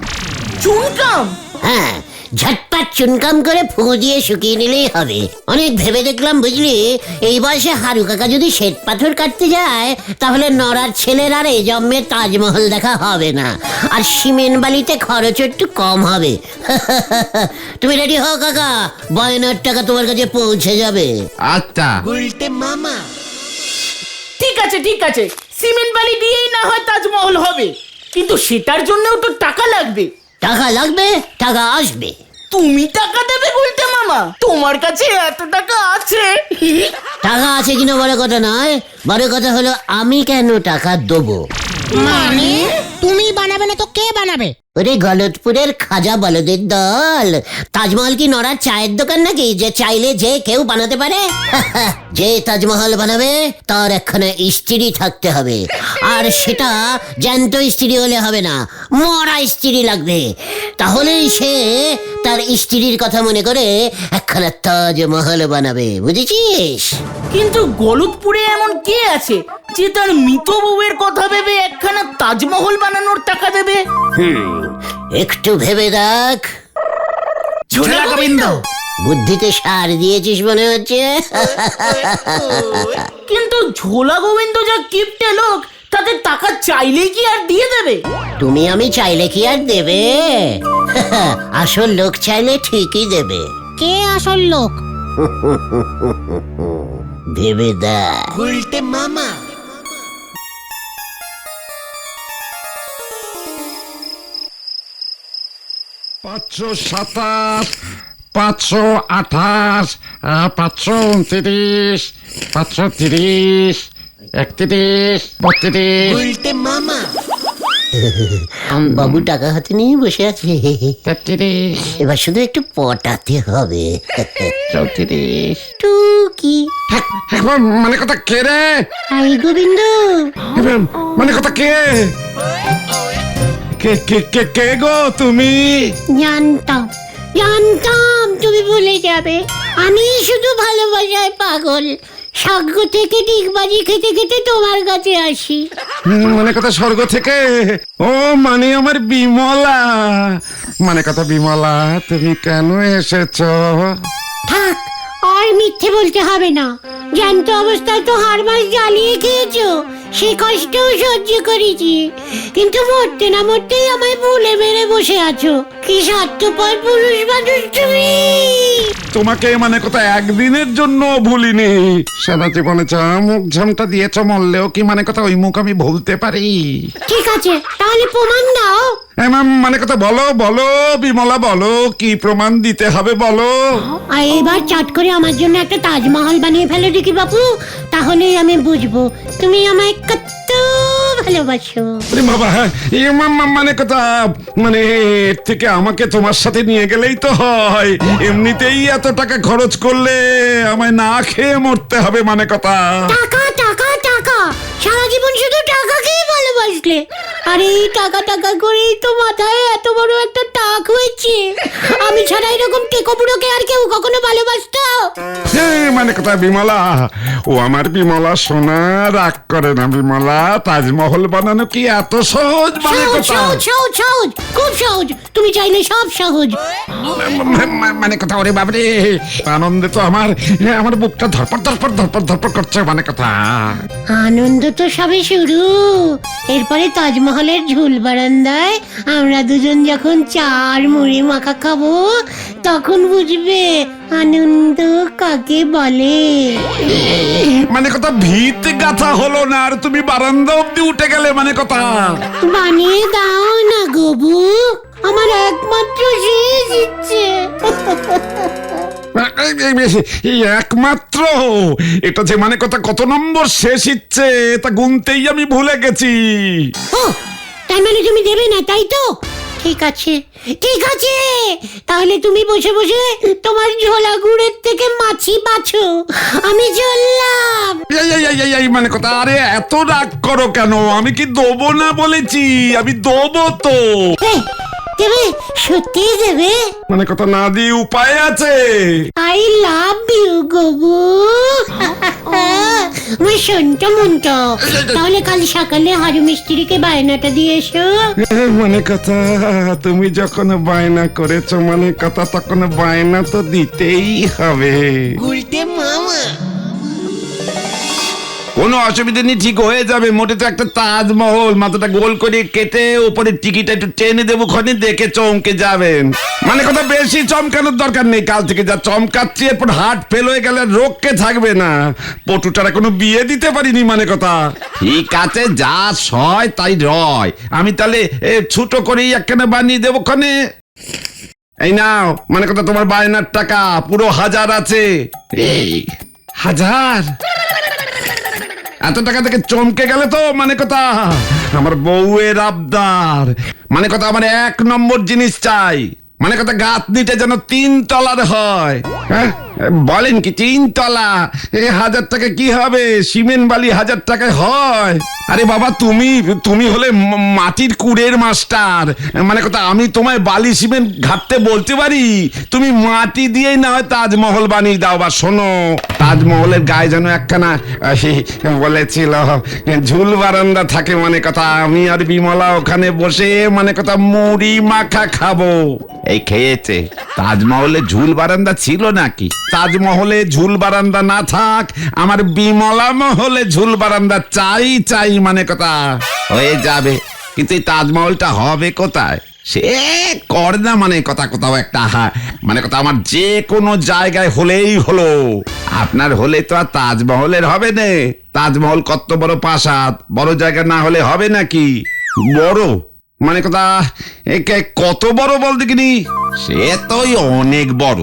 চুনকাম? হ্যাঁ, ঝটপট চুনকাম করে ফুঁ দিয়ে শুকিয়ে নিলেই হবে। অনেক ভেবে দেখলাম, বুঝলি, এই বয়সে হারু কাকা যদি শ্বেত পাথর কাটতে যায়, তাহলে নড়ার ছেলের আর এই জন্মে তাজমহল দেখা হবে না। আর সিমেন্ট বালিতে খরচ একটু কম হবে। তুমি রেডি হও কাকা, বয়নার টাকা তোমার কাছে পৌঁছে যাবে। আচ্ছা। ঠিক আছে ঠিক আছে, সিমেন্ট বালি দিয়েই না হয় তাজমহল হবে, কিন্তু সেটার জন্যও তো টাকা লাগবে। টাকা লাগবে, টাকা আসবে। তুমি টাকা দেবে গুলটে মামা? তোমার কাছে এত টাকা আছে? টাকা আছে কিনা বড় কথা নয়, বড় কথা হলো আমি কেন টাকা দেবো। মানে তুমি বানাবে না তো কে বানাবে? ওরে গলতপুরের খাজা বলদের দল, তাজমহল কি নড়ার চায়ের দোকান নাকি যে চাইলে যে কেউ বানাতে পারে? যে তাজমহল বানাবে তার একখানা স্ত্রী থাকতে হবে, আর সেটা জ্যান্ত স্ত্রী হলে হবে না, মরা স্ত্রী লাগবে। তাহলেই সে তার স্ত্রীর কথা মনে করে একখানা তাজমহল বানাবে, বুঝেছিস? কিন্তু গলতপুরে এমন কে আছে যে তার মৃত বউয়ের কথা ভেবে একখানা তাজমহল বানানোর টাকা দেবে? একটু ভেবে দেখ। ঝোলা গোবিন্দ। বুদ্ধিতে সার দিয়েছিস মনে হচ্ছে। কিন্তু ঝোলা গোবিন্দ যা কিপটে লোক, তাদের টাকা চাইলেই কি আর দিয়ে দেবে? তুমি আমি চাইলে কি আর দেবে? আসল লোক চাইলে ঠিকই দেবে। কে আসল লোক? ভেবে দেখ। 527, 528, 529, 530, 31, 32, বাবু টাকা হাতে নিয়ে বসে আছে, 33, এবার শুধু একটু পটাতে হবে। 34। টুকি। মানে কথা কে রে? আই গোবিন্দ। মানে কথা কে? কে কে কে কে গো তুমি? জানতাম জানতাম তুমি ভুলে যাবে। আমি শুধু ভালোবাসায় পাগল, স্বর্গ থেকে ডিগবাজি খেতে খেতে তোমার কাছে আসি। মানে কথা স্বর্গ থেকে? ও মানে আমার বিমলা। মানে কথা বিমলা, তুমি কেন এসেছো? থাক, আর মিথ্যে বলতে হবে না। জ্যান্ত অবস্থায় তো হাড় মাস জ্বালিয়ে খেয়েছো, সে কষ্টও সহ্য করেছি, কিন্তু মরতে না মরতেই আমায় ভুলে মেরে বসে আছো। কি স্বার্থপর পুরুষ মানুষ তুমি। তোমাকে মানে কথা একদিনের জন্য ভুলিনি। সারা জীবনে যা মুখ ঝামটা দিয়েছ, মরলেও কি মানে কথা ওই মুখ আমি ভুলতে পারি? ঠিক আছে, তাহলে প্রমাণ দাও। মানে কথা বলো বলো বিমলা, বলো কি প্রমাণ দিতে হবে বলো। আর এবার চট করে আমার জন্য একটা তাজমহল বানিয়ে ফেলো দেখি বাপু, তাহলেই আমি বুঝবো তুমি আমায় কত ভালোবাসো। আরে বাবা, মানে কথা মানে এর থেকে আমাকে তোমার সাথে নিয়ে গেলেই তো হয়। এমনিতেই এত টাকা খরচ করলে আমায় না খেয়ে মরতে হবে মানে কথা। টাকা টাকা টাকা, সারা জীবন শুধু টাকাকেই ভালোবাসলে, আরে টাকা টাকা করেই তো মাথায় এত বড় একটা টাক হয়েছে। আমি ছাড়া এরকম টেকোপুরোকে আর কেউ কখনো ভালোবাসতো? মানে কথা বিমলা, ও আমার বিমলা সোনা, রাগ করে না বিমলা। তাজমহল বানানো কি এত সহজ? মানে সহজ কথা সহজ সহজ সহজ, খুব সহজ। তুমি চাইলে সব সহজ। মানে কথা, ওরে বাবরে, আনন্দে তো আমার আমার বুকটা ধরপড় ধরপড় ধরপড় ধরপড় করছে। মানে কথা, আনন্দ তো সবে শুরু। এরপরে তাজমহলের ঝুল বারান্দায় আমরা দুজন যখন চার মুড়ি মাখা খাবো, তখন বুঝবে আনন্দ কাকে বলে। মানে কথা, ভিত গাথা হলো না আর তুমি বারান্দা অব্দি উঠে গেলে। মানে কথা, বানিয়ে দাও না গবু, আমার একমাত্র শেষ ইচ্ছে। এই একমাত্র, এটা যে মানে কথা কত নম্বর শেষ ইচ্ছে তা গুনতেই আমি ভুলে গেছি। ও, তার মানে তুমি দেবে না, তাই তো? ঠিক আছে ঠিক আছে, তাহলে তুমি বসে বসে তোমার ঝোলা গুড়ের থেকে মাছি বাছো, আমি চললাম। এই মানে কথা, আরে এত রাগ করো কেন? আমি কি দেবো না বলেছি? আমি দেবো তো। দেবে? সত্যি দেবে? মানে কথা, না দিয়ে উপায় আছে? আই লাভ ইউ গবু, আমার সন্টা মনটা। তাহলে কাল সকালে হাড়ু মিস্ত্রিকে বায়নাটা দিয়ে এসো। মানে কথা, তুমি যখন বায়না করেছো মানে কথা, তখন বায়না তো দিতেই হবে। কোনো অসুবিধা নেই, ঠিক হয়ে যাবে। মোটে তো একটা তাজমহল, মাথাটা গোল করে কেটে উপরে টিকিটা একটু টেনে দেবো, খনি দেখে চমকে যাবেন। মানে কথা, বেশি চমকানোর দরকার নেই। কাল থেকে যা চমকাচ্ছি, এরপর হার্ট ফেল হয়ে গেলে রোগকে থাকবে না। পটুটারা কোনো বিয়ে দিতে পারিনি। মানে কথা, ঠিক আছে, যা সয় তাই রয়। আমি তাহলে ছোট করেই একখানে বানিয়ে দেবো খনে। এই নাও, মানে কথা, তোমার বায়নার টাকা পুরো 1000 আছে। এই 1000? এত টাকা থেকে চমকে গেলে তো? মানে কথা, আমার বউয়ের আবদার। মানে কথা, আমার 1 নম্বর জিনিস চাই। মানে কথা, গাঁথনিটা যেন 3 তলার হয়। হ্যাঁ, বলেন কি 3 তলা? 1000 টাকা কি হবে? সিমেন্ট বালি 1000 টাকায় হয়? আরে বাবা, তুমি হলে মাটির কুড়ের মাস্টার। মানে কথা, আমি তোমায় বালি সিমেন্ট ঘাটতে বলতে পারি, তুমি মাটি দিয়েই না হয় তাজমহল বানিয়ে দাও। বা শোনো, তাজমহলের গায়ে যেন একখানা বলেছিল ঝুল বারান্দা থাকে। মানে কথা, আমি আর বিমলা ওখানে বসে মানে কথা মুড়ি মাখা খাবো। এই খেয়েছে। তাজমহলে ঝুল বারান্দা ছিল নাকি? তাজমহলে ঝুল বারান্দা না থাক, আমার বিমলা মহলে ঝুল বারান্দা চাই চাই। মানে কথা, হয়ে যাবে, কিন্তু এই তাজমহলটা হবে কোথায়? সে কর না। মানে কথা, কোথাও একটা মানে কথা, আমার যে কোনো জায়গায় হলেই হলো। আপনার হলে তো আর তাজমহলের হবে না। তাজমহল কত বড় প্রাসাদ, বড় জায়গা না হলে হবে নাকি? বড় মানে কথা, কত বড় বল দেখিনি? সে তো অনেক বড়।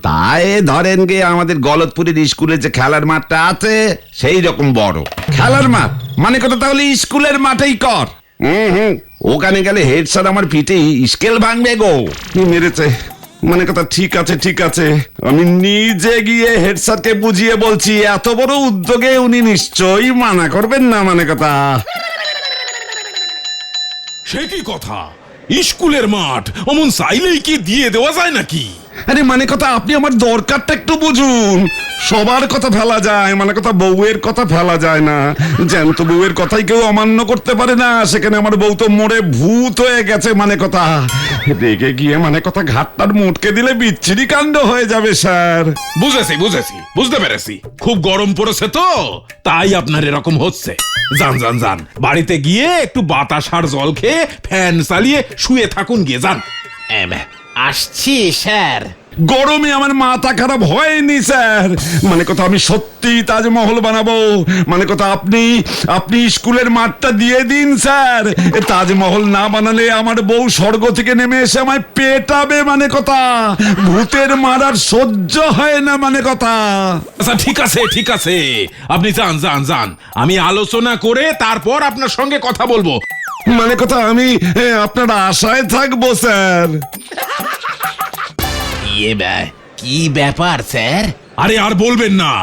তাই ধরেন গে, আমাদের গলতপুরের স্কুলে যে খেলার মাঠটা আছে সেই রকম বড় খেলার মাঠ। মানে কথা, তাহলে স্কুলের মাঠেই কর। ওখানে গেলে হেড স্যার আমার পিঠে স্কেল ভাঙবে গো। মেরেছে। মানে কথা, ঠিক আছে ঠিক আছে, আমি নিজে গিয়ে হেড স্যারকে বুঝিয়ে বলছি। এত বড় উদ্যোগে উনি নিশ্চয়ই মানা করবেন না। মানে কথা, সে কি কথা? স্কুলের মাঠ অমন চাইলেই কি দিয়ে দেওয়া যায় নাকি? আরে মানে কথা, আপনি আমার দরকারটা একটু বুঝুন। সবার কথা ফেলা যায়, মানে কথা বউয়ের কথা ফেলা যায় না। জ্যান্ত বউয়ের কথাই কেউ অমান্য করতে পারে না। সেখানে আমার বউ তো মরে ভূত হয়ে গেছে। মানে কথা, রেগে গিয়ে মানে কথা ঘাটটার মুটকে দিলে বিচ্ছিরি কাণ্ড হয়ে যাবে স্যার। বুঝেছি বুঝেছি, বুঝতে পেরেছি। খুব গরম পড়েছে তো, তাই আপনার এরকম হচ্ছে। যান যান যান, বাড়িতে গিয়ে একটু বাতাস আর জল খেয়ে ফ্যান চালিয়ে শুয়ে থাকুন গিয়ে, যান। আসছি স্যার। গরমে আমার মাথা খারাপ হয়নি স্যার। মানে কথা, আমি সত্যি তাজমহল বানাবো। মানে কথা, আপনি স্কুলের মাঠটা দিয়ে দিন স্যার। তাজমহল না বানালে আমার বউ স্বর্গ থেকে নেমে এসে আমায় পেটাবে। মানে কথা, ভূতের মারার সহ্য হয় না। মানে কথা, আচ্ছা ঠিক আছে ঠিক আছে, আপনি যান যান যান, আমি আলোচনা করে তারপর আপনার সঙ্গে কথা বলবো। মানে কথা, আমি আপনার আশায় থাকবো স্যার। কি ব্যাপার স্যার? আরে আর বলবেন না,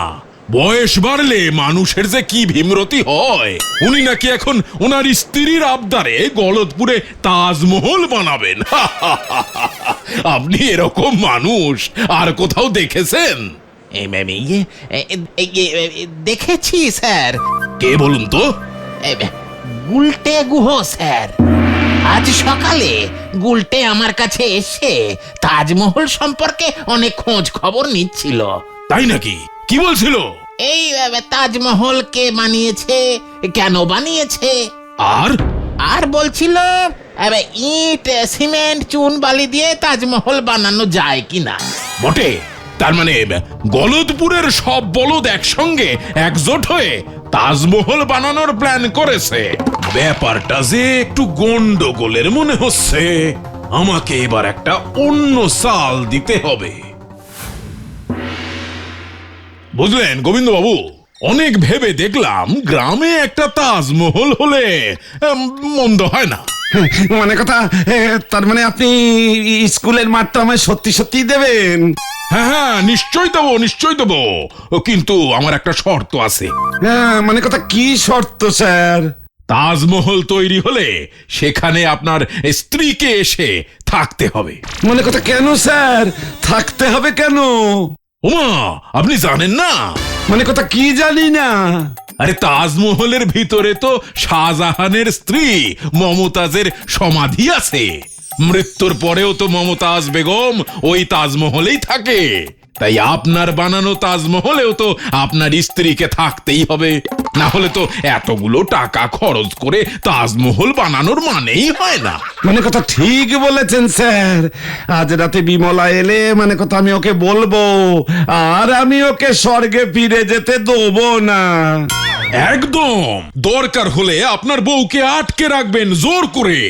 বয়স বাড়লে মানুষের যে কি ভীমরতি হয়। উনি নাকি এখন ওনার স্ত্রীর আবদারে গলতপুরে তাজমহল বানাবেন। আপনি এরকম মানুষ আর কোথাও দেখেছেন? দেখেছি স্যার। কে বলুন তো? গুলটে গুহ স্যার। আজ সকালে গুলটে আমার কাছে এসে তাজমহল সম্পর্কে অনেক খোঁজ খবর নিচ্ছিল। তাই নাকি? কি বলছিল? এই তাজমহল কে বানিয়েছে, কেন বানিয়েছে, আর বলছিল ইট সিমেন্ট চুন বালি দিয়ে তাজমহল বানানো যায় কিনা। বটে, তার মানে গলতপুরের সব বলদ একসঙ্গে একজোট হয়ে তাজমহল বানানোর প্ল্যান করেছে। ব্যাপারটা যে একটু গন্ডগোলের মনে হচ্ছে। আমাকে এবার একটা অন্য চাল দিতে হবে। বুঝলেন গোবিন্দ বাবু, অনেক ভেবে দেখলাম গ্রামে একটা তাজমহল হলে মন্দ হয় না। মানে কথা, তার মানে আপনি স্কুলের মাঠটা আমায় সত্যি সত্যি দেবেন? হ্যাঁ, নিশ্চয় দেবো, নিশ্চয় দেবো, কিন্তু আমার একটা শর্ত আছে। হ্যাঁ, মানে কথা কি শর্ত স্যার? তাজমহল তৈরি হলে সেখানে আপনার স্ত্রীকে এসে থাকতে হবে। মানে কথা কেন স্যার? থাকতে হবে কেন? ওমা, আপনি জানেন না? মানে কথা কি জানি না। আরে তাজমহলের ভিতরে তো শাহজাহানের স্ত্রী মমতাজের সমাধি আছে। মৃত্যুর পরেও তো মমতাজ বেগম ওই তাজমহলেই থাকে। তাই আপনার বানানো তাজমহলেও তো আপনার স্ত্রীকে থাকতেই হবে, না হলে তো এতগুলো টাকা খরচ করে তাজমহল বানানোর মানেই হয় না। মানে কথা ঠিক বলেছেন স্যার। আজ রাতে বিমলা এলে মানে কথা আমি ওকে বলবো, আর আমি ওকে স্বর্গে ফিরে যেতে দেবো না। একদম দরকার হলে আপনার বউকে আটকে রাখবেন জোর করে,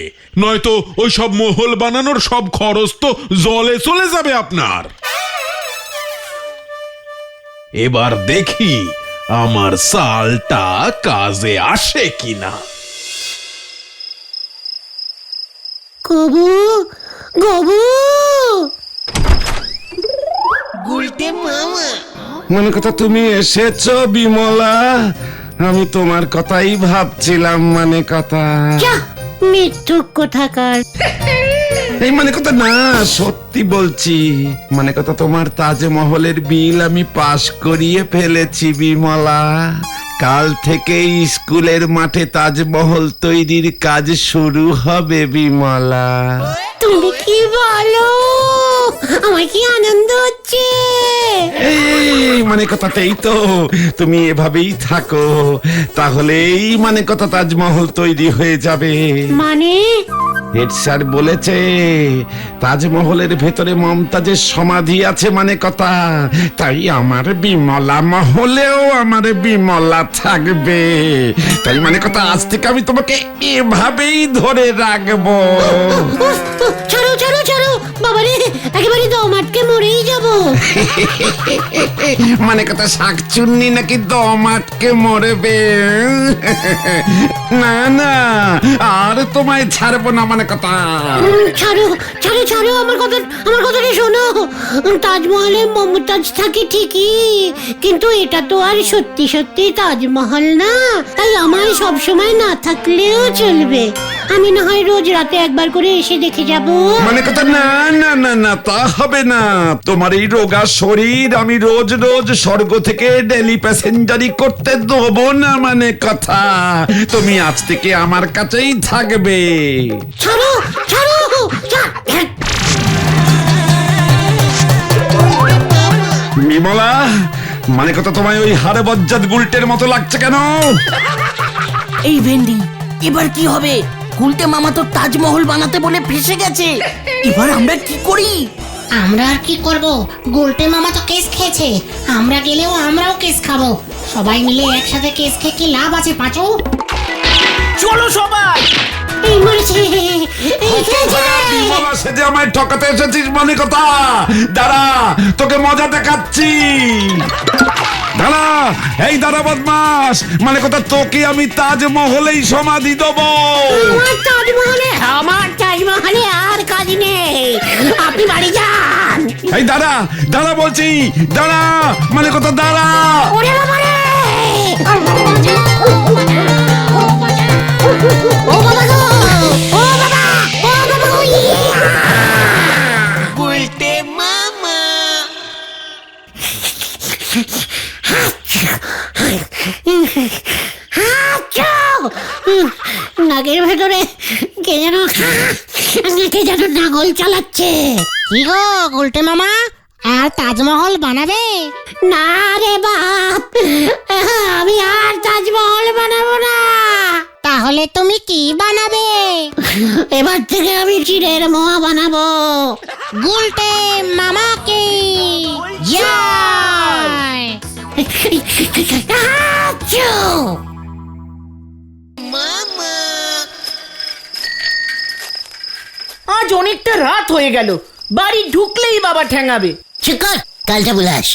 নয়তো ওই সব মহল বানানোর সব খরচ তো জলে চলে যাবে আপনার। এবার দেখি আমার চালটা কাজে আসে কিনা। গবু গবু মানে কথা তুমি এসেছো বিমলা? আমি তোমার কথাই ভাবছিলাম। মানে কথা মৃত্যু কোথাকার। এই মানে কথা না, সত্যি বলছি। মানে কথা তোমার তাজমহলের বিল আমি পাশ করিয়ে ফেলেছি বিমলা। কাল থেকে স্কুলের মাঠে তাজমহল তৈরির কাজ শুরু হবে বিমলা। তুমি কি বলো? আমার কি আনন্দ হচ্ছে। এই মানে কথাতেই তো তুমি এভাবেই থাকো, তাহলেই মানে কথা তাজমহল তৈরি হয়ে যাবে। মানে হেড স্যার বলেছে তাজমহলের ভেতরে মমতাজের সমাধি আছে। মানে কথা তাই আমার বিমলা মহলেও আমার বিমলা থাকবে। তাই মানে কথা আজ থেকে আমি তোমাকে এভাবেই ধরে রাখবো। ছাড়ো ছাড়ো ছাড়ো বাবারে, একেবারে দম আটকে মরেই যাব। মানে কথা শাকচুন্নি নাকি দম আটকে মরবে? না না, আর তোমায় ছাড়বো না। মানে কথা ছাড়ো ছাড়ো ছাড়ো, আমার কথাটা শোনো। তাজমহলে মমতাজ থাকে ঠিকই, কিন্তু এটা তো আর সত্যি সত্যি তাজমহল না। তাই আমার সব সময় না থাকলেও চলবে। আমি না হয় রোজ রাতে একবার করে এসে দেখে যাব। মানে কথা না না না না, তা হবে না। তোমার এই রোগা শরীর আমি রোজ রোজ স্বর্গ থেকে ডেলি প্যাসেঞ্জারি করতে দেবো না। মানে কথা তুমি আজ থেকে আমার কাছেই থাকবে। ছাড়ো ছাড়ো বিমলা, মানে কথা তোমায় ওই হাড় বজ্জাত গুলটের মতো লাগছে কেন? এই ভেন্ডি, এবার কি হবে? গুলটে মামা তো তাজমহল বানাতে বলে ফেসে গেছে। এবার আমরা কি করি? আমরা আর কি করব? গোলটে মামা তো কেস খেয়েছে, আমরা গেলেও আমরাও কেস খাবো। সবাই মিলে একসাথে কেস খেয়ে কি লাভ আছে পাঁচু? চলো সবাই। এই মরেছে, এই খেয়েছে। বিমলা, সেজে আমায় ঠকাতে এসেছিস? মানে কথা দাঁড়া, তোকে মজা দেখাচ্ছি। দাঁড়া, এই দাঁড়া বদমাস। মানে কথা তোকে আমি তাজমহলেই সমাধি দেবো। আমার তাজমহলে আর কাজ নেই। আপনি বাড়ি যান। এই দাঁড়া দাঁড়া বলছি, দাঁড়া, মানে কথা দাঁড়া। ওরে বাবা রে! ও বাবা গো! ও বাবা! ও বাবা গো! ইয়া! নাগের ভেতরে কে যেন নাঙল চালাচ্ছে। কি গো গুলটে মামা, আর তাজমহল বানাবে? না রে বাপ, আমি আর তাজমহল বানাবো না। তাহলে তুমি কি বানাবে? এবার থেকে আমি চিড়ের মোয়া বানাবো। গুলটে মামাকে জয়। আচ্ছা! আজ অনেকটা রাত হয়ে গেল, বাড়ি ঢুকলেই বাবা ঠ্যাঙাবে। চিকর কালটা বুলাস,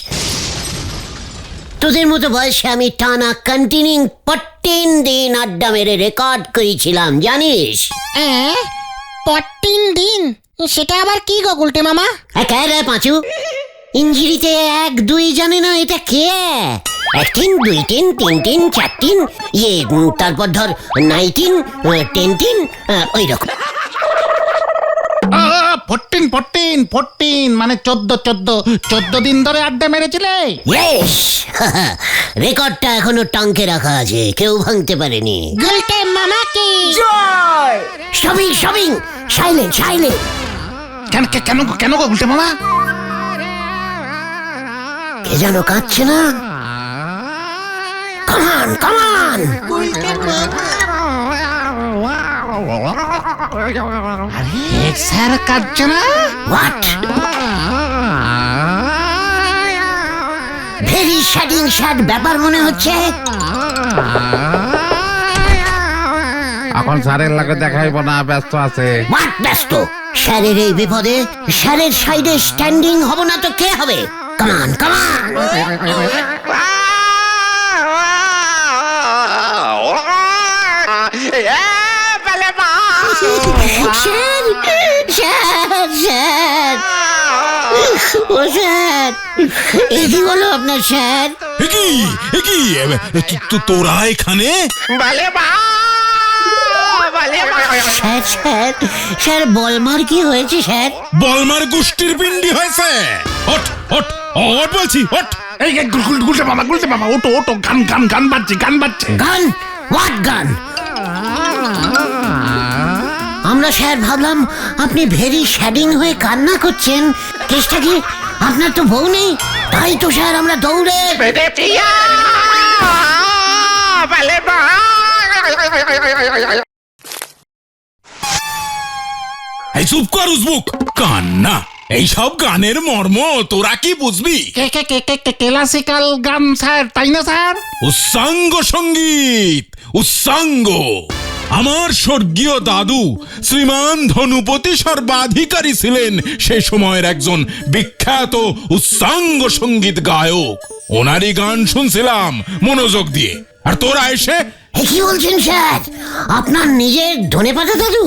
তোদের মতো বয়সে আমি টানা কন্টিনিউ 14 দিন আড্ডা মেরে রেকর্ড করেছিলাম, জানিস? 14 দিন? সেটা আবার কি গো গুলটে মামা? কে রে পাঁচু? ইঞ্জিরিতে 1 2 জানে না এটা কে? 1 3 2 3 3 3 4 3 ইয়ে তারপর ধর 19 10 3 ওই রকম। 14 মানে 14 দিন ধরে আড্ডা মেরেছিলে? ইয়েস! রেকর্ডটা এখনো টাঙ্কে রাখা আছে, কেউ ভাঙতে পারেনি। গুলটে মামাকে জয়। Stopping stopping, silent silent. কেন গো গুলটে মামা? কে যেন কাঁদছে না? কামান কামান! স্যার কাঁদছে না? হোয়াট? ভেরি শ্যাডিং শ্যাড ব্যাপার মনে হচ্ছে। এখন স্যারের লাগে দেখাইব না, ব্যস্ত আছে। হোয়াট ব্যস্ত? স্যারের এই বিপদে স্যারের সাইডে স্ট্যান্ডিং হব না তো কে হবে? কামান কামান! স্যার স্যার স্যার ও স্যার, এই কি বলো আপনার স্যার? তোরা এখানে? স্যার স্যার স্যার বলমার কি হয়েছে স্যার? বলমার গোষ্ঠীর পিণ্ডি হয়েছে। হট হট হট বলছি, হট! এই গুলটে মামা ওটো গান বাজছে। গান? হোয়াট গান? আমরা স্যার ভাবলাম আপনি ভেরি শ্যাডিং হয়ে কান্না করছেন। কেসটা কি? আপনার তো বউ নেই, তাই তো স্যার আমরা দৌড়ে এই চুপ কর উজবুক! কান্না! এইসব গানের মর্ম তোরা কি বুঝবি? ক্লাসিক্যাল গান স্যার, তাই না স্যার? উচ্চাঙ্গ সঙ্গীত, উচ্চাঙ্গ। আমার স্বর্গীয় দাদু শ্রীমান ধনুপতি সর্বাধিকারী ছিলেন সে সময়ের একজন বিখ্যাত উচ্চাঙ্গ সঙ্গীত গায়ক। ওনারই গান শুনছিলাম মনোযোগ দিয়ে, আর তোরা এসে কি বলছেন স্যার? আপনার নিজের ধনেপাতা দাদু?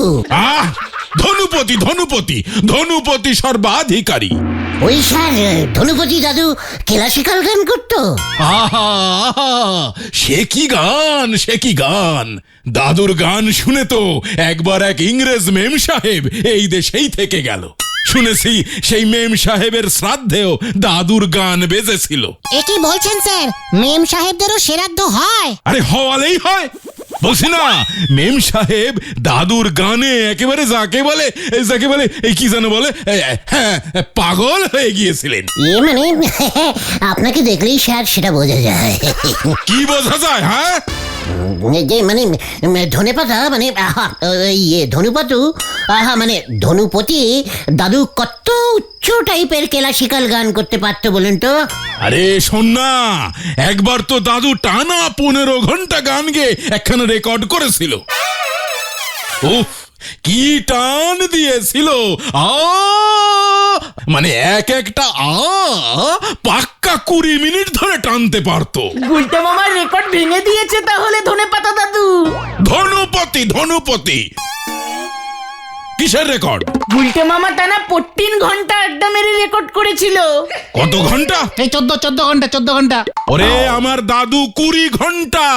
ধনুপতি ধনুপতি ধনুপতি সর্বাধিকারী। ওই স্যার ধনুপতি দাদু ক্লাসিক্যাল গান করতো? আহা, সে কি গান, সে কি গান! দাদুর গান শুনে তো একবার এক ইংরেজ মেম সাহেব এই দেশেই থেকে গেল। শুনেছি সেই মেম সাহেবের শ্রাদ্ধেও দাদুর গান বেজেছিল। এ কি বলছেন স্যার? মেম সাহেবদেরও শ্রাদ্ধ হয়? আরে হওয়ালেই হয়, বলছি না? মেম সাহেব দাদুর গানে একেবারে যাকে বলে এই কি যেন বলে, হ্যাঁ, পাগল হয়ে গিয়েছিলেন। মানে আপনাকে দেখলেই স্যার সেটা বোঝা যায়। কি বোঝা যায়? হ্যাঁ, যে মানে ধনেপাতা মানে ধনুপাতু মানে ধনুপতি দাদু কত উচ্চ টাইপের ক্লাসিক্যাল গান করতে পারতো বলেন তো? আরে শোন না, একবার তো দাদু টানা 15 ঘন্টা গান গেয়ে একখানা রেকর্ড করেছিল। উফ, কি টান দিয়েছিল! মানে এক একটা পাক্কা 20 মিনিট ধরে টানতে পারতো। গুলটে মামার রেকর্ড ভেঙে দিয়েছে তাহলে ধনেপাতা দাদু। ধনুপতি ধনুপতি কিসের রেকর্ড? গুলটে মামা টানা 14 ঘন্টা আড্ডা মেরে রেকর্ড করেছিল। কত ঘন্টা? এই 14 ঘন্টা। ওরে আমার দাদু 20 ঘন্টা।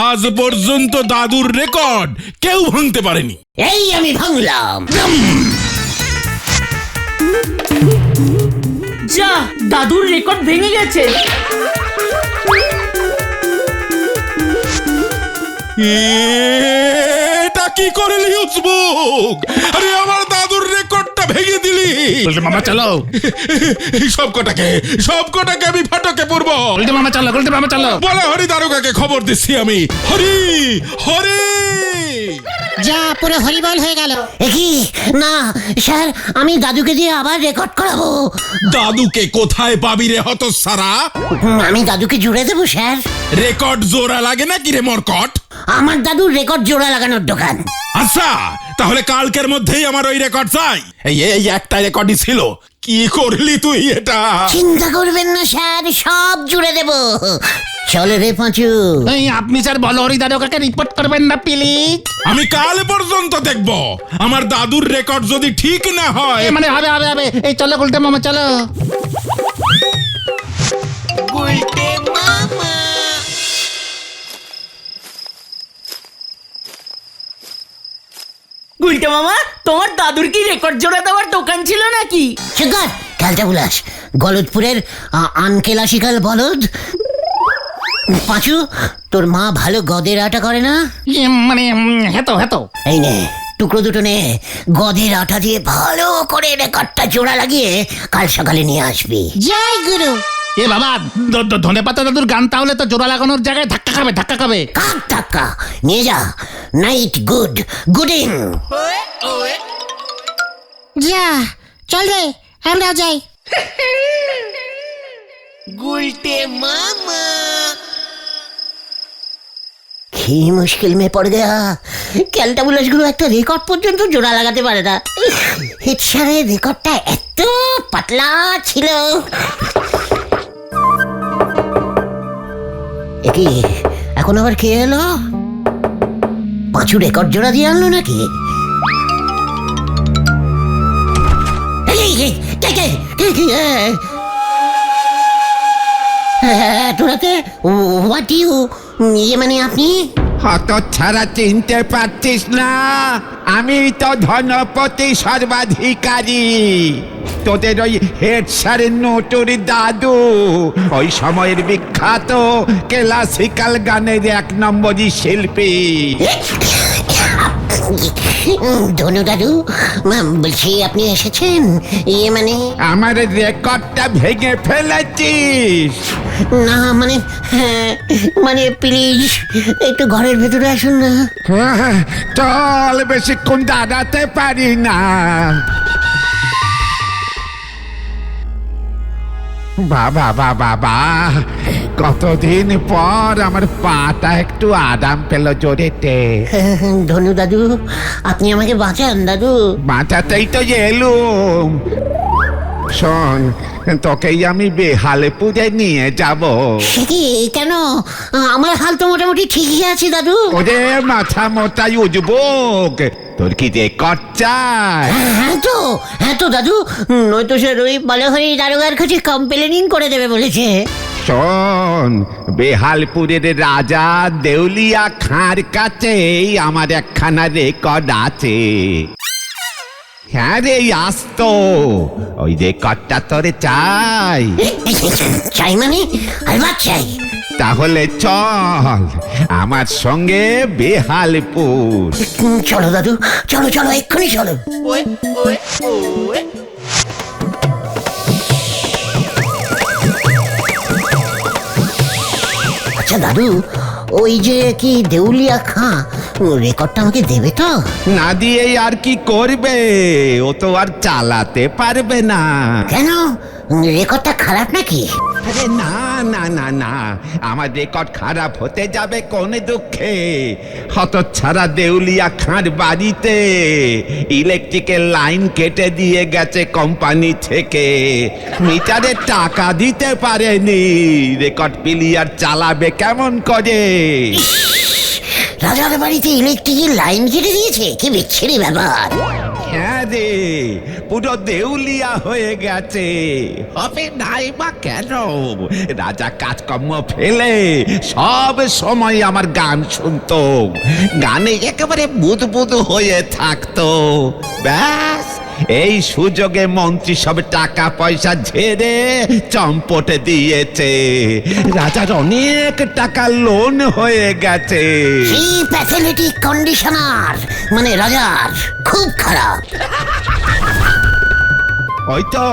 আজ পর্যন্ত দাদুর রেকর্ড কেউ ভাঙতে পারেনি। এই আমি ভাঙলাম। যা, দাদুর রেকর্ড ভেঙে গেছে। এটা কি করলি উজবুক? আরে আমার দাদুর রেকর্ডটা ভেঙে দিলি। গুলটে মামা চলো। এই সব কটাকে আমি ফাটকে পড়বো। গুলটে মামা চলো। বলো হরি দারোগাকে খবর দিচ্ছি আমি। হরি যা পুরো হরিবল হয়ে গেল। কি না স্যার, আমি দাদুকে দিয়ে আবার রেকর্ড করাবো। দাদুকে কোথায় পাবি রে হতচ্ছাড়া? আমি দাদুকে জুড়ে দেবো স্যার। রেকর্ড জোড়া লাগে না কি রে মরকট? আমার দাদুর রেকর্ড জোড়া লাগানোর দোকান। আচ্ছা, তাহলে কালকের মধ্যেই আমার ওই রেকর্ড চাই। এই একটা রেকর্ডই ছিল। কি করলি তুই এটা? চিন্তা করবেন না স্যার, সব জুড়ে দেব। চলে রে পাঁচু। এই আপনি স্যার বলো হরি দারোগাকে রিপোর্ট করবেন না প্লিজ। আমি কাল পর্যন্ত দেখব। আমার দাদুর রেকর্ড যদি ঠিক না হয় মানে হবে। এই চলো গুলটে মামা চলো। গুলটে মামা, তোমার দাদুর কি রেকর্ড জোড়া দেওয়ার দোকান ছিল নাকি? শিকার খেলতে বুলাস, গলদপুরের আনকেলাসিকাল বলদ। পাঁচু, তোর মা ভালো গদের আটা করে না? মানে হেতো। এই নে টুকরো দুটো নে, গদের আটা দিয়ে ভালো করে রেকর্ডটা জোড়া লাগিয়ে কাল সকালে নিয়ে আসবি। জয় গুরু। এ বাবা, ধনে পাতা দাদুর গান তাহলে তো জোড়া লাগানোর জায়গায় ধাক্কা খাবে। কাক ধাক্কা নিয়ে যা। নাইট গুডিং। যা চল রে, আমরা যাই। কি মুশকিল মে পড় গয়া। ক্যালটা বুলাস গুলো একটা রেকর্ড পর্যন্ত জোড়া লাগাতে পারে না। হিটসারের রেকর্ডটা এত পাতলা ছিল। কি এখন আবার কে এলো? পাঁচু রেকর্ড জোড়া দিয়ে আনলো নাকি? তোরাতে হোয়াট ইউ, ইয়ে মানে আপনি? হত ছাড়া চিনতে পারছিস না? আমি তো ধনপতি সর্বাধিকারী, তোদের ওই হেড স্যারের নটুর দাদু, ওই সময়ের বিখ্যাত ক্লাসিক্যাল গানের 1 নম্বরই শিল্পী। ধনু দাদু, বলছি আপনি এসেছেন? ইয়ে মানে আমার রেকর্ডটা ভেঙে ফেলেছিস? না মানে মানে প্লিজ একটু ঘরের ভেতরে আসুন না। চল, বেশিক্ষণ দাঁড়াতে পারি না। বাবা, কতদিন পর আমার পাটা একটু আরাম পেল জোরেতে। ধনু দাদু, আপনি আমাকে বাঁচান দাদু। বাঁচাতেই তো এলুম। শোন, তোকেই আমি বেহালপুরে নিয়ে যাব। সে কি, কেন? আমার হাল তো মোটামুটি ঠিকই আছে দাদু। ওরে মাথা মোটাই উজবুক, তোর কি রেকর্ড চাই? হ্যাঁ তো দাদু, নয়তো সে ওই বলহরি দারোগার কাছে কমপ্লেনিং করে দেবে বলেছে। শোন, বেহালপুরের রাজা দেউলিয়া খাঁর কাছেই আমার একখানা রেকর্ড আছে। হ্যাঁ রে, আসতো ওই রেকর্ডটা তোরে চাই। চাই মানে? আলবাত চাই। তাহলে চল আমার সঙ্গে বেহালপুর। চলো দাদু, চলো এক্ষুনি চলো। আচ্ছা দাদু, ওই যে কি দেউলিয়া খাঁ রেকর্ডটা আমাকে দেবে তো? না দিয়ে আর কি করবে? ও তো আর চালাতে পারবে না। কেন, রেকর্ডটা খারাপ নাকি? আরে না, আমার রেকর্ড খারাপ হতে যাবে কোন দুঃখে? হতচ্ছাড়া দেউলিয়া খাঁর বাড়িতে ইলেকট্রিকের লাইন কেটে দিয়ে গেছে কোম্পানি থেকে, মিটারে টাকা দিতে পারেনি, রেকর্ড প্লেয়ার চালাবে কেমন করে? রাজার বাড়িতে ইলেকট্রিকের লাইন কেটে দিয়েছে, কি বিচ্ছিরি ব্যাপার। হ্যাঁ রে, পুরো দেউলিয়া হয়ে গেছে। হবে নাই বা কেন? রাজা কাজকর্ম ফেলে সব সময় আমার গান শুনতো, গানে একেবারে বুদবুদ হয়ে থাকতো। ব্যাস এই সুযোগে মন্ত্রী সব টাকা পয়সা ঝেড়ে চম্পটে দিয়েছে। রাজার অনেক টাকা লোন হয়ে গেছে। সেই প্যাথেলেটিক কন্ডিশনার মানে রাজার খুব খারাপ। ওই তো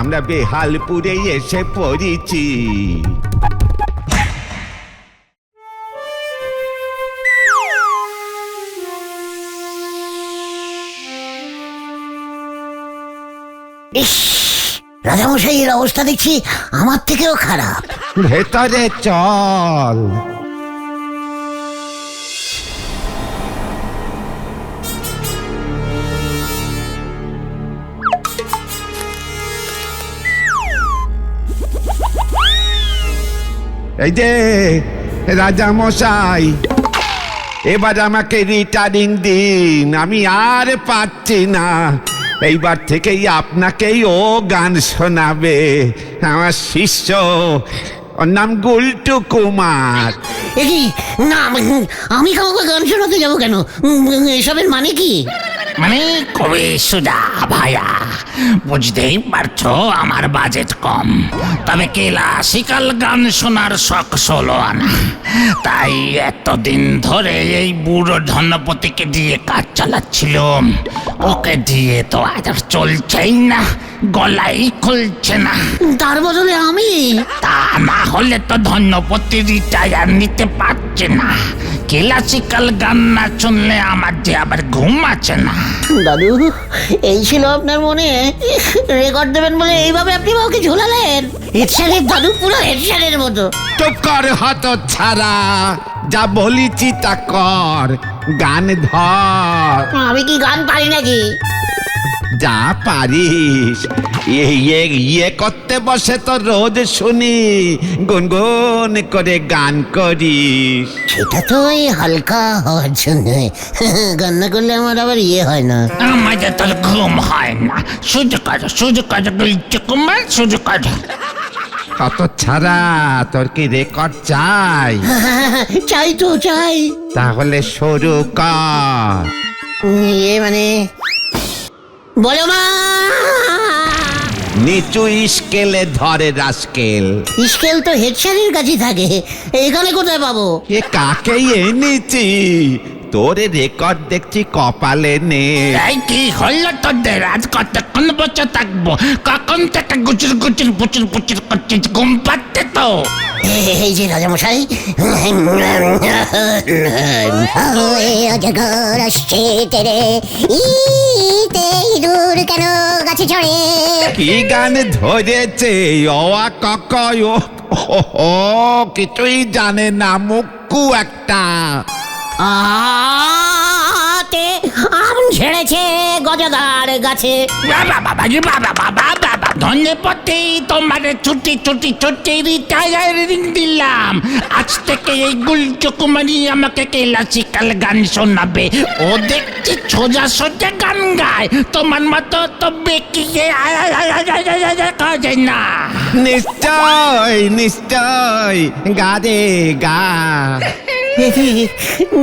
আমরা বেহালপুরে এসে পড়েছি। ইস, রাজামশাইয়ের অবস্থা দেখছি আমার থেকেও খারাপ। ভেতরে চল। এই যে রাজা মশাই, এবার আমাকে রিটার্নিং দিন, আমি আর পাচ্ছি না। এইবার থেকেই আপনাকেই ও গান শোনাবে, আমার শিষ্য, ওর নাম গুলটু কুমার। কি না, আমি কাউকে গান শোনাতে যাবো কেন? এসবের মানে কি? মানে কবি সুজা ভাইয়া, বুঝতেই পারছো আমার বাজেট কম, তবে ক্লাসিক্যাল গান শোনার শখ ষোলো আনা। তাই এতদিন ধরে এই বুড়ো ধনপতিকে দিয়ে কাজ চালাচ্ছিল, ওকে দিয়ে তো আজ আর চলছেই না, গলাই খুলছে না। তার বদলে আমি? তা না হলে তো ধনপতি রিটায়ার নিতে পারছে না। ক্লাসিক্যাল গান না শুনলে আমার যে আবার ঘুম আছে না। দাদু, এই ছিল আপনার মনে? রেকর্ড দেবেন বলে এইভাবে আপনি আমাকে ঝোলালেন? হেডস্যারের দাদু, পুরো হেডস্যারের মতো। চুপ কর হত ছাড়া, যা বলিছি তা কর, গান ধর। আমি কি গান পারি নাকি? যা পারিস, ইয়ে করতে বসে তো রোজ শুনি গুনগুন করে গান করিস। সেটা তো ওই হালকা হওয়ার জন্য, গান না করলে আমার আবার ইয়ে হয় না। আমাদের তোর ঘুম হয় না। সুযোগ আছে, সুযোগ আছে, কুমার সুযোগ আছে। হত ছাড়া, তোর কি রেকর্ড চাই? চাই তো চাই। তাহলে শুরু কর। ইয়ে মানে বলো মা। নিচু স্কেলে ধরে রাস্কেল। স্কেল তো হেডস্যারের কাছে থাকে, এখানে কোথায় পাবো? এ কাকে এনেছি? তোর রেকর্ড দেখছি কপালে নে। এই কি হলো তোদের? আজ কতক্ষণ বসে থাকবো? কখন থেকে গুচুর গুচুর পুচুর পুচুর করছিস? ঘুম পাচ্ছে তো? এই যে রাজামশাই, অজগর আসছে তেরে, ইতে ইঁদুর কেন গাছে চড়ে। কি গান ধরেছে? অয়া কাকায় ও কিছুই জানে না, মুক্কু একটা। আতে আম ঝেড়েছে গজদার গাছে। বাবা বাবা রে বাবা বাবা বাবা, ধন্যপতি তোমার ছুটি ছুটি ছুটি রিটায়ারিং দিলাম। আজ থেকে এই গুলচু কুমারী আমাকে ক্লাসিক্যাল গান শোনাবে। ও দেখছি সোজা সোজা গান গায়, তোমার মতো তো বেকিয়ে কাজে না। নিশ্চয় নিশ্চয়, গা রে গা।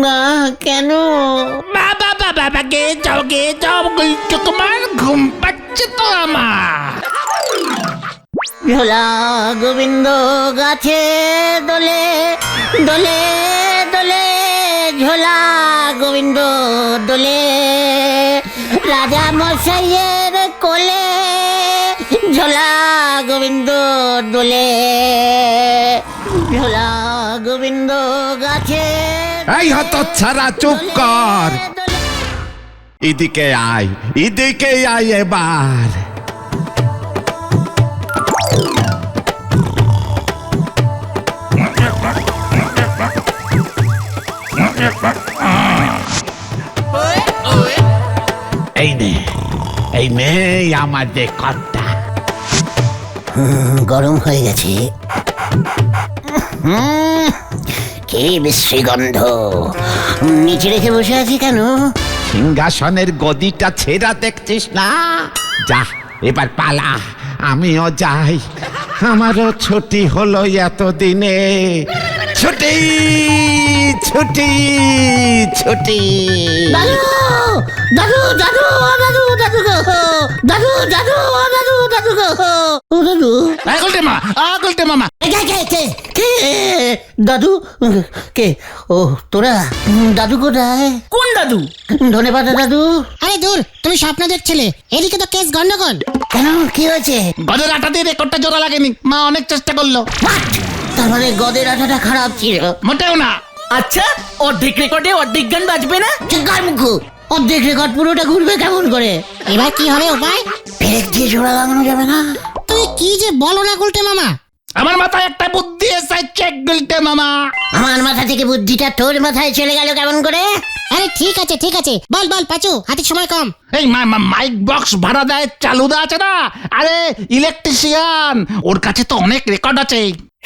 না কেন? বাবা বাবা বাবা, গে যাও গুলচু কুমার, ঘুম পাচ্ছে তো আমার। ঝোলা গোবিন্দ গাছে দোলে দোলে দোলে, ঝোলা গোবিন্দ দোলে, রাজা মশাইয়ের কোলে, ঝোলা গোবিন্দ দোলে, ঝোলা গোবিন্দ গাছে। এই হত ছাড়া, চুপ কর। এদিকে আয়, এদিকে আয় এবার। এই নে আমার রেকর্ডটা। গরম হয়ে গেছে। কি বিশ্রী গন্ধ। নিচে রেখে বসে আছি কেন? সিংহাসনের গদিটা ছেঁড়া দেখছিস না? যা এবার পালা, আমিও যাই। আমারও ছুটি হলো এতদিনে। ছুটি ছুটি ছুটি। দাদু দাদু দাদু দাদু দাদু গো, দাদু দাদু দাদু দাদু গো, ও দাদু। গুলটে মামা, গুলটে মামা। কে কে কে কে? দাদু কে? ও তোরা? দাদু কোথায়? কোন দাদু? ধনেপাতা দাদু। আরে দূর, তুমি স্বপ্ন দেখছিলে, এদিকে তো কেস গন্ডগোল। কেন, কি হয়েছে? গদের আটা দিয়ে রেকর্ডটা জোড়া লাগেনি, মা অনেক চেষ্টা করলো। What? তার মানে গদের আঠাটা খারাপ ছিল? মোটেও না। আচ্ছা, অর্ধেক রেকর্ডে অর্ধেক গান বাজবে না? চিৎকার মুখু, অর্ধেক রেকর্ড পুরোটা ঘুরবে কেমন করে? এবার কি হবে উপায়? ব্রেক দিয়ে জোড়া লাগানো যাবে না? তুমি কি যে বলো না গুলটে মামা। আমার মাথায় একটা বুদ্ধি এসেছে গুলটে মামা। আমার মাথা থেকে বুদ্ধিটা তোর মাথায় চলে গেল কেমন করে? আরে ঠিক আছে, বল বল পাচু, হাতে সময় কম। এই মাইক বক্স ভাড়া দেয় চালুদা আছে না, আরে ইলেকট্রিশিয়ান, ওর কাছে তো অনেক রেকর্ড আছে।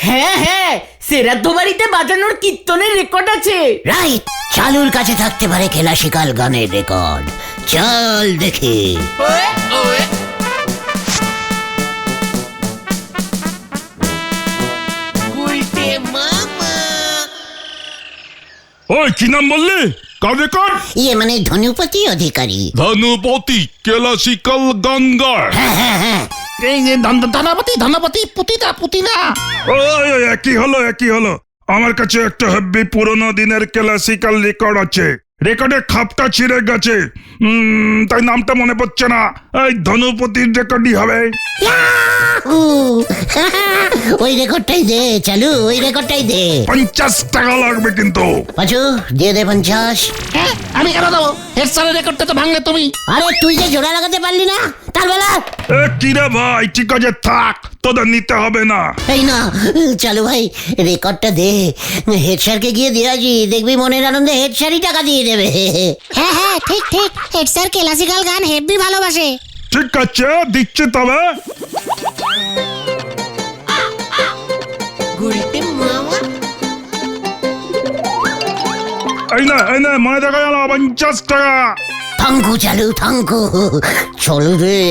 হ্যাঁ হ্যাঁ, শ্রাদ্ধ বাড়িতে বাজানোর কীর্তনের রেকর্ড আছে। রাইট, চালুর কাছে থাকতে পারে ক্লাসিক্যাল গানের রেকর্ড। চল দেখি। ওই কি নাম বললি? কার রেকর্ড? ইয়ে মানে ধনুপতি অধিকারী। ধনুপতি ক্লাসিক্যাল গানগার। হ্যাঁ হ্যাঁ হ্যাঁ। এই যে ধনপতি পুতিনা। ওই একই হলো। আমার কাছে একটা হেব্বি পুরোনো দিনের ক্লাসিক্যাল রেকর্ড আছে। রেকর্ডের খাপটা ছিঁড়ে গেছে, তাই নামটা মনে পড়ছে না। এই ধনুপতির রেকর্ডই হবে। ওই রেকর্ডটাই দে চালু, ওই রেকর্ডটাই দে। 50 টাকা লাগবে কিন্তু। পাচু দিয়ে দে 50। হ্যাঁ, আমি কেন দেবো? হেড স্যারের রেকর্ডটা তো ভাঙলে তুমি। আরে তুই যে জোড়া লাগাতে পারলি না তার বেলা। কিরে ভাই, ঠিক আছে থাক, তোদের নিতে হবে না। এই না চালু ভাই, রেকর্ডটা দে। হেড স্যারকে গিয়ে দিয়ে আসি, দেখবি মনের আনন্দে হেড স্যারই টাকা দিয়ে দেবে। হ্যাঁ হ্যাঁ, ঠিক হেড স্যার ক্লাসিক্যাল গান হেভি ভালোবাসে। ঠিক আছে, দিচ্ছি তবে। এই না মনে দেখা গেল 50 টাকা। থ্যাংকু চালু, থ্যাংকু। চলো রে।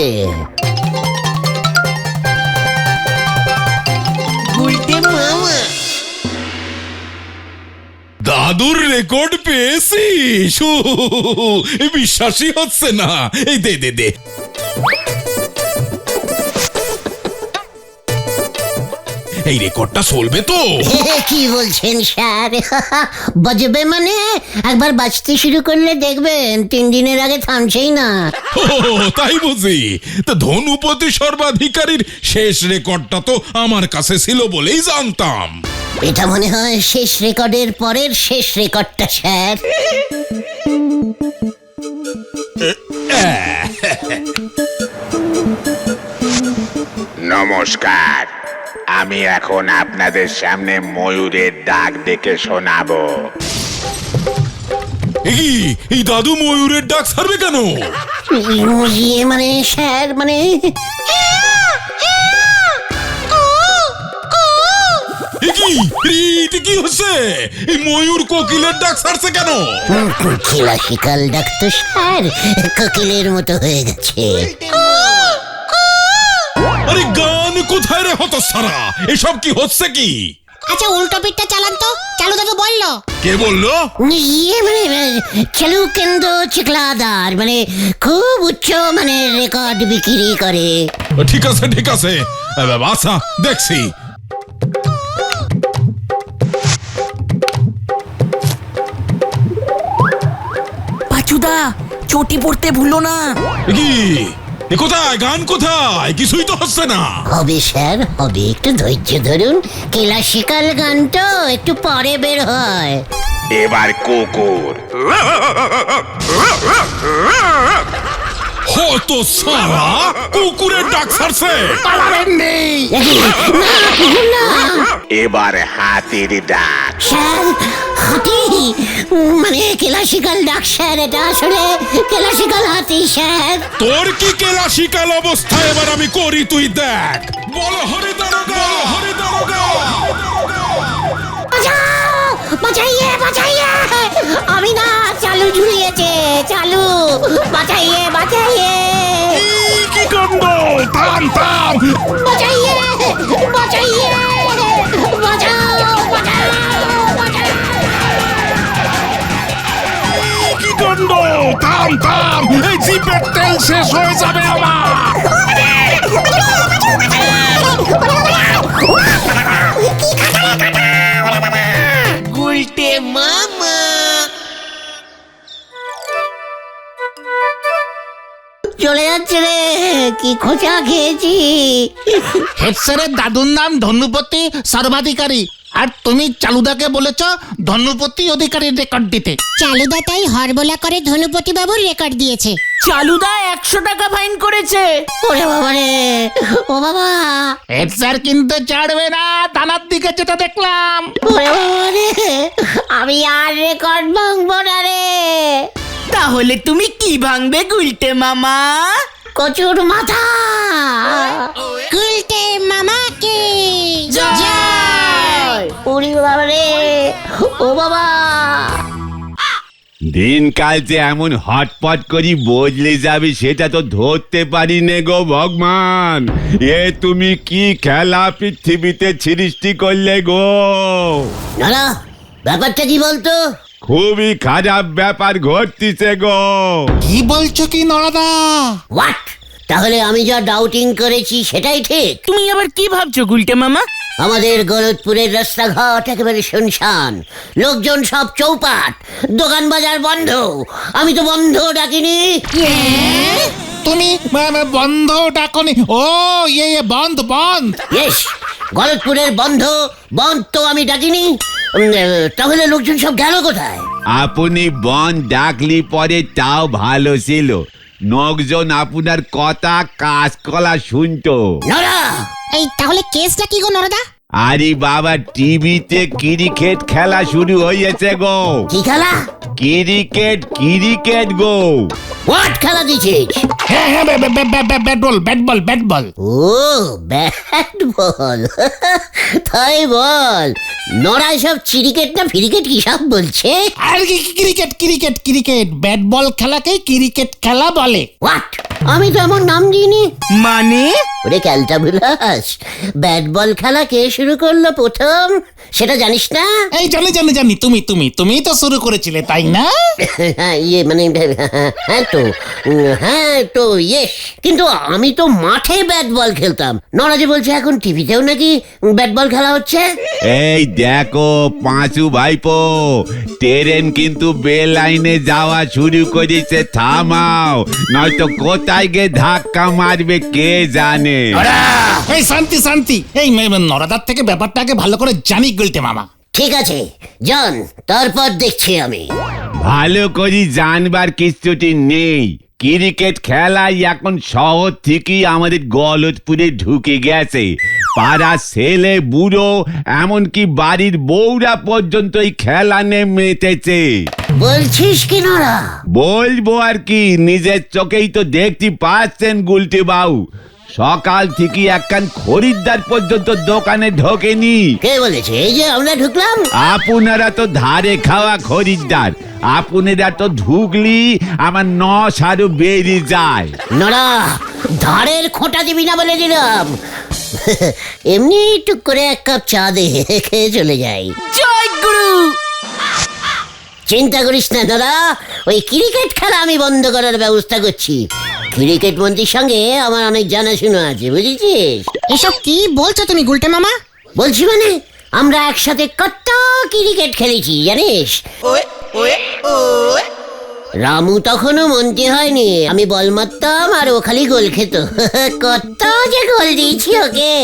দাদুর রেকর্ড পেয়েছিস? বিশ্বাসই হচ্ছে না। এই দে। এই রেকর্ডটা চলবে তো? কি বলছেন স্যার? বাজবে মানে একবার বাজতে শুরু করলে দেখবেন 3 দিনের আগে থামছেই না। তাই বুঝি? তো ধনুপতি সর্বাধিকারীর শেষ রেকর্ডটা তো আমার কাছে ছিল বলেই জানতাম। এটা মনে হয় শেষ রেকর্ডের পরের শেষ রেকর্ডটা স্যার। নমস্কার, আমি এখন আপনাদের সামনে ময়ূরের ডাক ডেকে শোনাবো। এই দাদু ময়ূরের ডাক ছাড়বে কেন? ইয়ে মানে স্যার মানে কি হচ্ছে? এই ময়ূর কোকিলের ডাক ছাড়ছে কেন? ক্লাসিক্যাল ডাক তো স্যার কোকিলের মতো হয়ে গেছে। আরে গান কোথায় রে হতচ্ছাড়া? এসব কি হচ্ছে কি? আচ্ছা উল্টো পিঠটা চালান তো, চালু দাদু বললো। কে বললো? ইয়ে মানে চালু কেন্দ্র চিকলাদার, মানে খুব উচ্চ মানে রেকর্ড বিক্রি করে। ঠিক আছে আচ্ছা দেখছি। পাচুদা, চটি পড়তে ভুলো না। কোথায় গান, কোথায়? কিছুই তো হচ্ছে না। হবে স্যার হবে, একটু ধৈর্য ধরুন। ক্লাসিক্যাল গান তো একটু পরে বের হয়। এবার কুকুর। হতো সারা কুকুরের ডাক ছাড়ছে। এবার হাতির ডাক। স্যার হাতি মানে ক্লাসিক্যাল ডাক স্যার, এটা আসলে ক্লাসিক্যাল হাতি স্যার। তোর কি ক্লাসিক্যাল অবস্থা এবার আমি করি, তুই দেখ। বল হরি দারোগা, হরি দারোগা। বাঁচাইয়ে বাঁচাইয়ে আমি না, চালু ঝুলিয়েছে, চালু, বাঁচাইয়ে বাঁচাইয়ে কি কাণ্ড! থাম থাম! বাঁচাইয়ে বাঁচাইয়ে বাঁচাও বাঁচাও বাঁচাও। কি কাণ্ড! থাম থাম! এই জিপের তেল শেষ হয়ে যাবে আমার! চলে যাচ্ছে রে, কি খোঁচা খেয়েছি। হেড স্যারের দাদুর নাম ধন্যপতি সর্বাধিকারী, আর তুমি চালুদাকে বলেছ ধন্যপতি অধিকারীর রেকর্ড দিতে। চালুদা তাই হরবোলা করে ধনুপতি বাবুর রেকর্ড দিয়েছে। চালুদা 100 টাকা ফাইন করেছে। ওরে বাবা রে, ও বাবা, হেড স্যার কিন্তু ছাড়বে না, থানার দিকে যেটা দেখলাম। ওরে বাবা রে, আমি আর রেকর্ড ভাঙবো না রে। তাহলে তুমি কি ভাঙবে গুলটে মামা? কচুর মাথা। গুলটে মামাকে জয়! ওরে বাবা রে, ও বাবা। দিনকাল যে এমন হটপট করি বদলে যাবে সেটা তো ধরতে পারি নে গো ভগবান। এ তুমি কি খেলা পৃথিবীতে সৃষ্টি করলে গো? না, ব্যাপারটা কি বলতো? খুবই খারাপ ব্যাপার ঘটতিছে গো। কি বলছো কি নরাদা? হোয়াট? তাহলে আমি যা ডাউটিং করেছি সেটাই ঠিক? তুমি আবার কি ভাবছো গুলটে মামা? আমাদের গলতপুরের রাস্তাঘাট একেবারে শুনশান, লোকজন সব চৌপাট, দোকান বাজার বন্ধ। আমি তো বন্ধ ডাকিনি। তুমি বন্ধ ডাকনি? ও ইয়ে বন্ধ বন্ধ। ইয়েস, গলতপুরের বন্ধ বন্ধ তো আমি ডাকিনি। তাহলে লোকজন সব গেল কোথায়? আপনি বন ডাকলি পরে তাও ভালো ছিল, লোকজন আপনার কথা কাজকলা শুনতো। নরা, এই তাহলে কেসটা কি গো নরদা? আরে বাবা, টিভিতে ক্রিকেট খেলা শুরু হয়েছে গো। কি খেলা? Cricket go. হোয়াট খেলা দিছিস? হ্যাঁ হ্যাঁ, bat ball bat ball bat ball. ও, ব্যাট বল। তাই বল। নড়া সব ক্রিকেট না ক্রিকেট কি সব বলছে? আর কি cricket cricket cricket, bat ball খেলাকে ক্রিকেট খেলা বলে। হোয়াট? আমি তো এমন নাম দিইনি। মানে? ওরে ক্যালটা বুলাস, ব্যাট বল খেলা কে শুরু করলো প্রথম সেটা জানিস না? এই জানি জানি জানি, তুমি তো শুরু করেছিলে তাই না? হ্যাঁ, ইয়ে মানে হ্যাঁ তো ইয়েস, কিন্তু আমি তো মাঠে ব্যাট বল খেলতাম। নরাজি বলছে এখন টিভিতেও নাকি ব্যাট বল খেলা হচ্ছে। এই দেখো পাঁচু ভাইপো, ট্রেন কিন্তু বেল লাইনে যাওয়া শুরু করেছে, থামাও, নয়তো কোথায় গিয়ে ধাক্কা মারবে কে জানে। এই শান্তি শান্তি, এই নরাদার থেকে ব্যাপারটাকে ভালো করে জানি গুলটে মামা। ঠিক আছে জন, তারপর দেখছি আমি। ভালো করে জানবার কিছুটি নেই, ক্রিকেট খেলাই এখন শহর থেকেই আমাদের গলতপুরে ঢুকে গেছে। পাড়া ছেলে বুড়ো এমনকি বাড়ির বউরা পর্যন্ত এই খেলা নিয়ে মেতেছে। বলছিস কি নরা? বলবো আর কি, নিজের চোখেই তো দেখতে পাচ্ছেন গুলটি বাবু, সকাল থেকে একখান খরিদ্দার পর্যন্ত দোকানে ঢোকেনি। কে বলেছে? এই যে আমরা ঢুকলাম। আপনারা তো ধারে খাওয়া খরিদ্দার, আপনারা তো ঢুকলি আমার নস আরো বেরিয়ে যায়। নরা, ধারের খোঁটা দিবি না বলে দিলাম। এমনি টুক করে এক কাপ চা দে, খেয়ে চলে যাই। জয় গুরু! চিন্তা করিস না দাদা, ওই ক্রিকেট খেলা আমি বন্ধ করার ব্যবস্থা করছি। ক্রিকেট মন্ত্রীর সঙ্গে আমার অনেক জানাশোনা আছে, বুঝেছিস? এসব কি বলছো তুমি গুলটে মামা? বলছি মানে, আমরা একসাথে কত ক্রিকেট খেলেছি জানিস। রামু তখনও মন্ত্রী হয়নি, আমি বল মারতাম আর ও খালি গোল খেত। কত যে গোল দিয়েছি ওকে।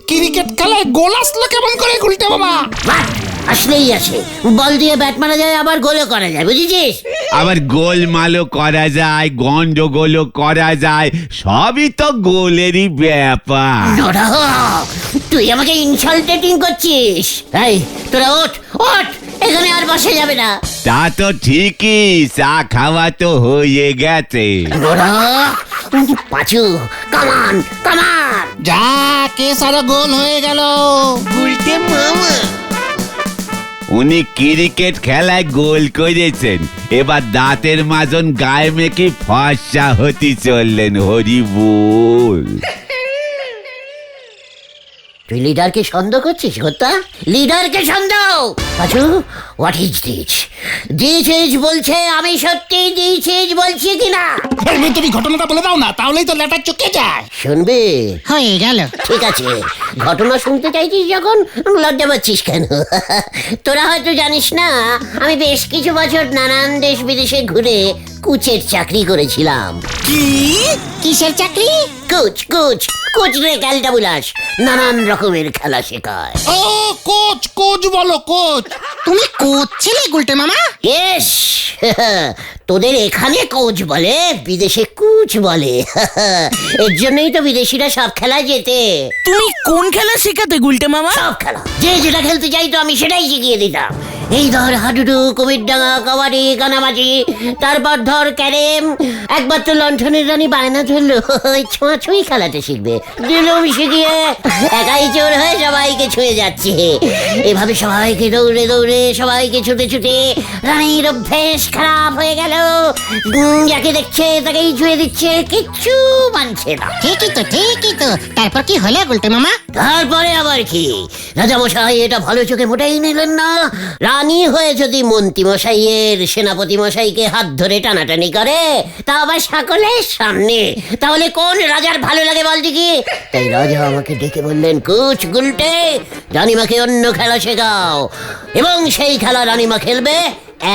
ক্রিকেট খেলায় গোল আসলো কেমন করে গুলটে মামা? আসলেই আসে, বল দিয়ে ব্যাট মারা যায়, আবার গোলও করা যায়, বুঝেছিস? আবার গোলমালও করা যায়, গন্ডগোলও করা যায়, সবই তো গোলেরই ব্যাপার। তুই আমাকে ইনসাল্টেটিং করছিস। এই তোরা ওঠ ওঠ, এখানে আর বসে যাবে না। তা তো ঠিকই, চা খাওয়া তো হয়ে গেছে। পাঁচু, কামান কামান। যা, কেস আরো গোল হয়ে গেল। গুলটে মামা! উনি ক্রিকেট খেলায় গোল করেছেন, এবার দাঁতের মাজন গায়ে মেখে ফর্সা হতে চললেন। হরি বল। তুই লিডারকে সন্দেহ করছিস গোত্তা? লিডারকে সন্দেহ? Pachu, what is this? This বলছে আমি সত্যি দিস বলছি কিনা? তুমি ঘটনাটা বলে দাও না, তাহলেই তো লেটার চুকে যায়। শুনবি? হয়ে গেল। ঠিক আছে, ঘটনা শুনতে চাইছিস যখন লজ্জা পাচ্ছিস কেন? তোরা হয়তো জানিস না, আমি বেশ কিছু বছর নানান দেশ বিদেশে ঘুরে কোচের চাকরি করেছিলাম। কি? কিসের চাকরি? কোচ কোচ কোচ রে ক্যালটা বুলাস, নানান রকমের খেলা শেখায়। ও কোচ, কোচ বলো কোচ। তুমি কোচ ছিলে গুলটে মামা? ইয়েস। তোদের এখানে কোচ বলে, বিদেশে কুচ বলে। এর জন্যই তো বিদেশিরা সব খেলায় যেতে। তুমি কোন খেলা শেখাতে গুলটে মামা? সব খেলা, যে যেটা খেলতে চাইতো আমি সেটাই শিখিয়ে দিতাম। এই ধর হাডুডু, কুমিরডাঙ্গা, কাবাডি, কানামাজি, তারপর ধর ক্যারেম। একবার তো লণ্ঠনের রানী বায়না ধরলো ছোঁয়াছুঁই খেলাতে শিখবে, দিলুম শিখিয়ে একাই চোর হয়ে সবাইকে ছুঁয়ে যাচ্ছে। এভাবে সবাইকে দৌড়ে দৌড়ে, সবাইকে ছুটে ছুটে রানীর অভ্যেস খারাপ হয়ে গেল। যাকে দেখছে তাকেই ছুঁয়ে দিচ্ছে, কিচ্ছু মানছে না। ঠিকই তো। তারপর কি হলো গুলটে মামা? তারপরে আবার কি, রাজামশাই এটা ভালো চোখে মোটেই নিলেন না। রানী হয়ে যদি মন্ত্রী মশাইয়ের সেনাপতি মশাইকে হাত ধরে টানাটানি করে, তা আবার সকলের সামনে, তাহলে কোন রাজার ভালো লাগে বল দেখি? তাই রাজা আমাকে ডেকে বললেন, কুচ গুলটে, রানীমাকে অন্য খেলা শেখাও, এবং সেই খেলা রানীমা খেলবে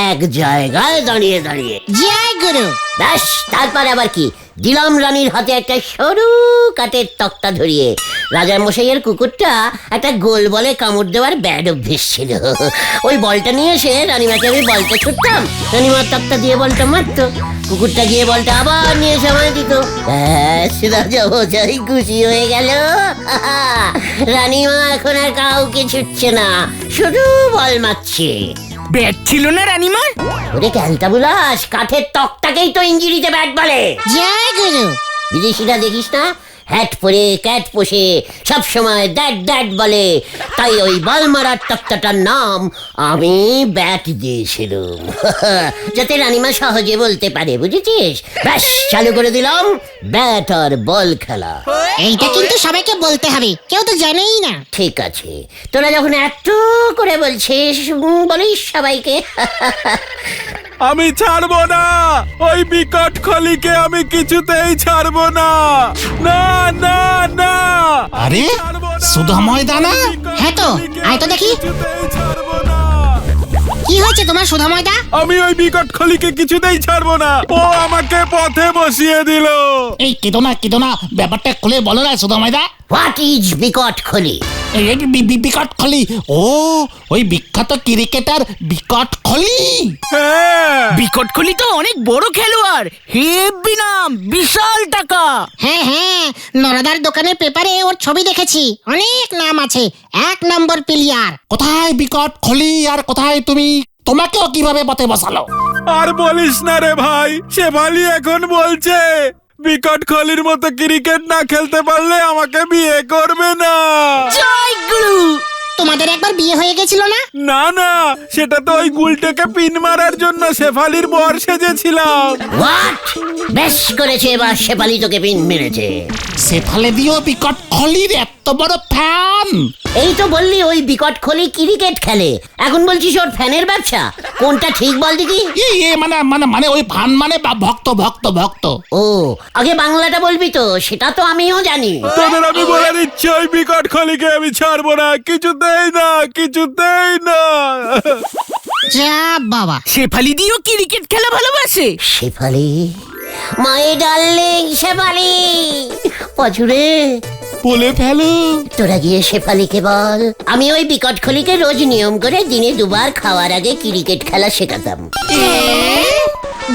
এক জায়গায় দাঁড়িয়ে দাঁড়িয়ে। জয় গুরু। ব্যাস, তারপর আবার কি, দিলাম রানীর হাতে একটা সরু কাঠের তক্তা ধরিয়ে। রাজার মশাইয়ের কুকুরটা একটা গোল বলে কামড় দেওয়ার ব্যাড অভ্যেস ছিল। ওই বলটা নিয়ে এসে রানীমাকে আমি বলটা ছুটতাম, রানীমার তক্তা দিয়ে বলটা মারতো, কুকুরটা গিয়ে বলটা আবার নিয়ে সময় দিত। ব্যাস, রাজা মশাই খুশি হয়ে গেল। রানীমা এখন আর কাউকে ছুটছে না, শুধু বল মারছে। ব্যাট ছিল না রানীমার? ওরে ক্যালটা বুলাস, কাঠের তক্তাকেই তো ইঞ্জিরিতে ব্যাট বলে। জয় গুরু। বিদেশিরা দেখিস না, হ্যাট পরে ক্যাট পোষে, সব সময় দ্যাট বলে। তাই ওই বল মারার তক্তাটার নাম আমি ব্যাট দিয়েছিলাম, যাতে রানীমা সহজে বলতে পারে, বুঝেছিস? ব্যাস, চালু করে দিলাম ব্যাট আর বল খেলা। এইটা কিন্তু সবাইকে বলতে হবে, কেউ তো জানেই না। ঠিক আছে, তোরা যখন এত করে বলছিস, বলিস সবাইকে। আমি ছাড়বো না, ওই বিকট খলিকে আমি কিছুতেই ছাড়বো না। না না না, আরে সুধা ময়দানা। হ্যাঁ তো, আয় তো দেখি। কিছুতেই ছাড়বো না। কি হয়েছে তোমার সুধা ময়দা? আমি ওই বিকট খলিকে কিছুতেই ছাড়বো না, ও আমাকে পথে বসিয়ে দিল। এই কেদো না ব্যাপারটা খুলে বলো না সুধা ময়দা। হোয়াট ইজ বিকট খলি? বিকট খলি, ও ওই বিখ্যাত ক্রিকেটার বিকট খলি। হ্যাঁ, বিকট কোহলি তো অনেক বড় খেলোয়াড়, হেব্বি নাম, বিশাল টাকা। হ্যাঁ, নরদার দোকানের পেপারে ওর ছবি দেখেছি, অনেক নাম আছে, 1 নম্বর প্লেয়ার। কোথায় বিকট খলি আর কোথায় তুমি? তোমাকেও কিভাবে পথে বসালো? আর বলিস না রে ভাই, শেফালি এখন বলছে বিকট খলির মতো ক্রিকেট না খেলতে পারলে আমাকে বিয়ে করবে না। জয় গুরু। তোমাদের একবার বিয়ে হয়ে গেছিল না? না না, সেটা তো ওই গুলটাকে পিন মারার জন্য শেফালির বর সেজেছিলাম। হোয়াট? বেশ করেছে, এবার শেফালি তোকে পিন মেরেছে। সেফালে দিও বিকট খলির এত বড় ফ্যান। এই তো বললি ওই বিকট খলি ক্রিকেট খেলে, এখন বলছিস ওর ফ্যানের ব্যবসা। কোনটা ঠিক বল দেখি? মানে ওই ফান মানে ভক্ত। ও, আগে বাংলাটা বলবি তো, সেটা তো আমিও জানি। তোদের আমি বলে দিচ্ছি, ওই বিকট খলিকে আমি ছাড়বো না, কিছুতেই না। যা বাবা। শেফালি দিও ক্রিকেট খেলা ভালোবাসে। শেফালি, মাই ডার্লিং শেফালি, পছুরে বলে ফেলো। তোরা গিয়ে শেফালিকে বল আমি ওই বিকট খলিকে রোজ নিয়ম করে দিনে 2 বার খাওয়ার আগে ক্রিকেট খেলা শেখাতাম।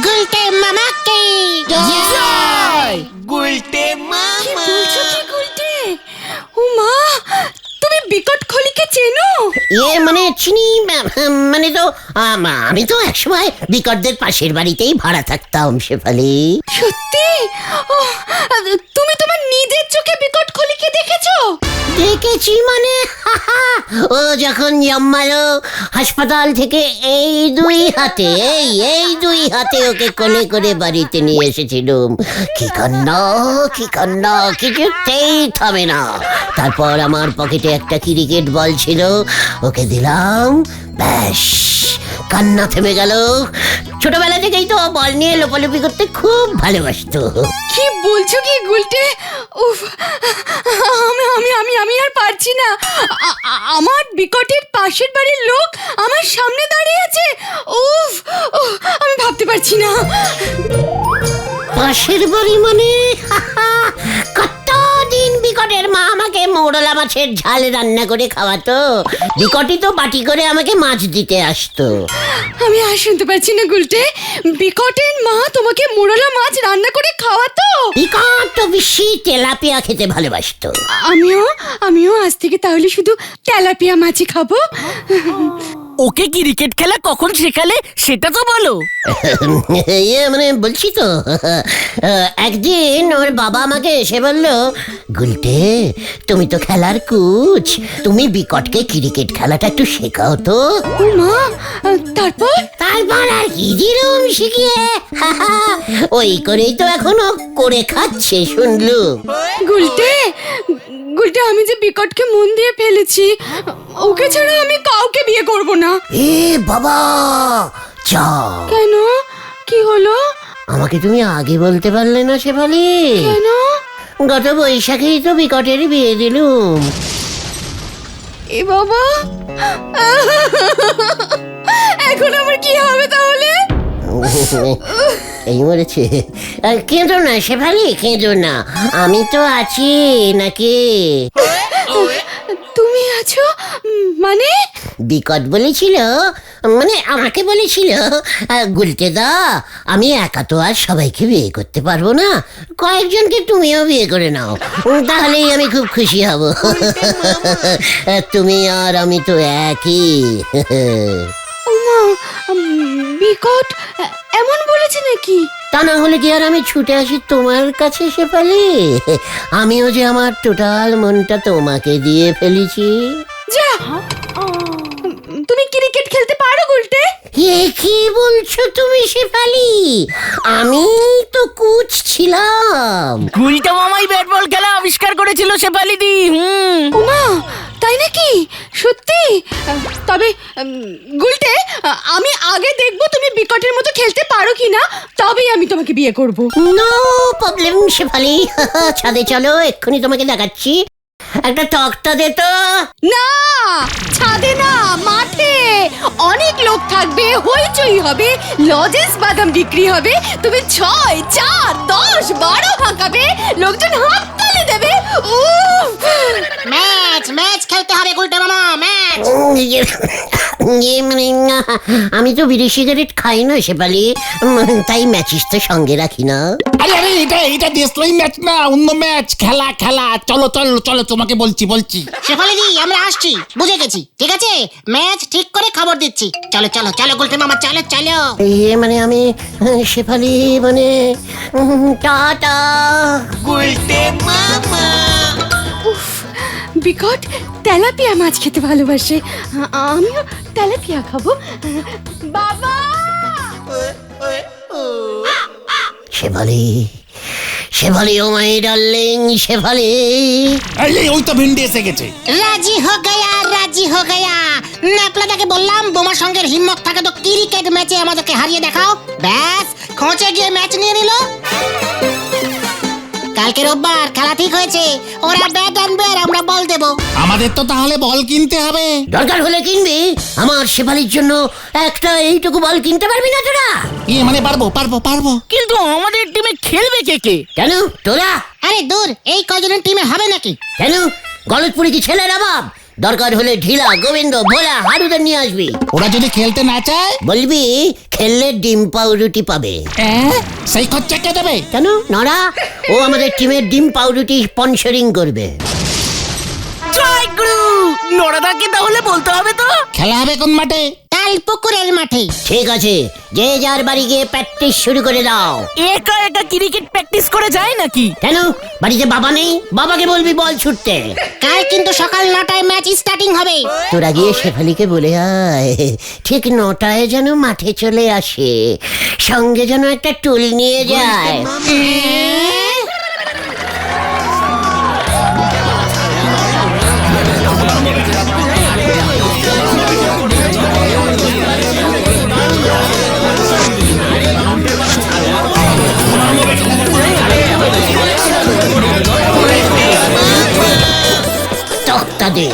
গুলটে মামা কে জয়। গুলটে মামা। গুলটে, ও মা, তুমি বিকট খলিকে চেনো? মানে চিনি মানে তো আমি তো একসময় বিকটদের পাশের বাড়িতেই ভাড়া থাকতাম শেফালি। সত্যি? তুমি তোমার নিজের চোখে বিকট কলিকে দেখেছো? দেখেছি মানে ও যখন জন্মালো হাসপাতাল থেকে এই দুই হাতে ওকে কোলে করে বাড়িতে নিয়ে এসেছিলাম। কি কান্না কিছুতেই থামে না। তারপর আমার পকেটে একটা ক্রিকেট বল ছিল, ওকে দিলাম, ব্যাস কান্না থেমে গেল। ছোটবেলা থেকেই তো বল নিয়ে লোপালোপি করতে খুব ভালোবাসতো। কি বলছো কি গুলটে? উফ, আমি আর পারছি না। আমার বিকটের পাশের বাড়ির লোক আমার সামনে দাঁড়িয়ে আছে। উফ, আমি ভাবতে পারছি না। পাশের বাড়ি মানে? কতদিন বিকটের মা আমাকে মৌরলা মাছের ঝাল রান্না করে খাওয়াতো। বিকটই তো বাটি করে আমাকে মাছ দিতে আসতো। আমি আর শুনতে পারছি না গুলটে। বিকটের মা তোমাকে মোড়লা মাছ রান্না করে খাওয়াতো? বিকট তো বেশি তেলাপিয়া খেতে ভালোবাসতো। আমিও আজ থেকে তাহলে শুধু তেলাপিয়া মাছই খাবো। ওকে ক্রিকেট খেলা কখন শেখালে সেটা তো বলো। মানে বলছি তো, একদিন ওর বাবা আমাকে এসে বলল, গুলটে তুমি তো খেলার কোচ, তুমি বিকটকে ক্রিকেট খেলাটা একটু শেখাও তো। মা, তারপর আর কি দিলুম শিখিয়ে, ওই করেই তো এখনো করে খাচ্ছে শুনলুম। গুলটে আমি যে বিকটকে মন দিয়ে ফেলেছি, ওকে ছাড়া আমি কাউকে বিয়ে করব না। এ বাবা, চা কেন? কি হলো? আমাকে তুমি আগে বলতে পারলে না শেফালি? কেন? গত বৈশাখেই তো বিকটের বিয়ে দিলুম। এ বাবা, এখন আমার কি হবে তাহলে? এই মরেছে। কেঁদো না শেফালি, কেঁদো না, আমি তো আছি নাকি। তুমি আছো মানে? বিকট বলেছিল, মানে আমাকে বলেছিল, গুলতে দা আমি একা তো আর সবাইকে বিয়ে করতে পারবো না, কয়েকজনকে তুমিও বিয়ে করে নাও, তাহলেই আমি খুব খুশি হব। তুমি আর আমি তো একই। বিকট এমন বলেছে নাকি? তা না হলে কি আর আমি ছুটে আসি তোমার কাছে শেফালি? আমিও যে আমার টোটাল মনটা তোমাকে দিয়ে ফেলেছি। যা, তুমি ক্রিকেট খেলতে পারো গুলটে? এ কি বলছো তুমি শেফালি? আমি তো কোচ ছিলাম। গুলটা মামাই ব্যাট বল খেলা আবিষ্কার করেছিল শেফালি দি। ওমা, তাই নাকি? সত্যি? তবে গুলটে, আমি আগে দেখবো তুমি বিকটের মতো খেলতে পারো কিনা, তবেই আমি তোমাকে বিয়ে করব। নো প্রবলেম শেফালি, ছাদে চলো, এক্ষুনি তোমাকে দেখাচ্ছি। একটা তক্তা দে তো। না, ছাদে না, মাঠে অনেক লোক থাকবে, হইচই হবে, লজেন্স বাদাম বিক্রি হবে, তুমি 6, 4, 10, 12 ভাঙাবে, লোকজন হাত তালি দেবে। ম্যাচ খেলতে হবে গুলটে মামা, ম্যাচ। আমি তো বিড়ি সিগারেট খাই না শেফালি, তাই ম্যাচিস তো সঙ্গে রাখি না। আরে এটা দেশলাই ম্যাচ না, অন্য ম্যাচ। খেলা চলো তোমাকে বলছি। শেফালি দি, আমরা আসছি, বুঝে গেছি, ঠিক আছে? ম্যাচ ঠিক করে খবর দিচ্ছি। চলো গুলটে মামা, চলো। মানে আমি শেফালি মানে টাটা। গুলটে মামা। উফ, বিকট তেলাপিয়া মাছ খেতে ভালোবাসে, আমিও তেলাপিয়া খাবো। বাবা! শেফালি ও মাই ডার্লিং শেফালি। ওই তো ভিন্ডি এসে গেছে। রাজি হো গয়া। ন্যাপলাদাকে বললাম বোমা সঙ্গের হিম্মত থাকে তো ক্রিকেট ম্যাচে আমাদেরকে হারিয়ে দেখাও। ব্যাস, খোঁচে গিয়ে ম্যাচ নিয়ে নিল। কালকে রোববার, খেলা ঠিক হয়েছে। ওরা ব্যাট আনবে আর আমরা বল দেব। আমাদের তো তাহলে বল কিনতে হবে। দরকার হলে কিনবি। আমার শেফালির জন্য একটা এইটুকু বল কিনতে পারবি না তোরা? মানে পারবো। কিন্তু আমাদের টিমে খেলবে কে? কেন তোরা? আরে দূর, এই কজনের টিমে হবে নাকি? কেন গলতপুরি কি ছেলের অভাব? দরকার হলে ঢিলা, গোবিন্দ, ভোলা, হারুদের নিয়ে আসবি। ওরা যদি খেলতে না চায় বলবি খেললে ডিম পাউরুটি পাবে। সেই খরচা কে দেবে? কেন নড়া, ও আমাদের টিমের ডিম পাউরুটি স্পন্সরিং করবে। জয় গুরু, নড়াদাকে তাহলে বলতে হবে তো। খেলা হবে কোন মাঠে? তাল পুকুরের মাঠে। ঠিক আছে, যে যার বাড়ি গিয়ে প্র্যাকটিস শুরু করে দাও। একা একা ক্রিকেট প্র্যাকটিস করে যায় নাকি? কেন, বাড়িতে বাবা নেই? বাবাকে বলবি বল ছুটতে। কাল কিন্তু সকাল 9টায় ম্যাচ স্টার্টিং হবে। তোরা গিয়ে শেফালিকে বলে আয় ঠিক 9টায় যেন মাঠে চলে আসে, সঙ্গে যেন একটা টুল নিয়ে যায়। তক্তা দে,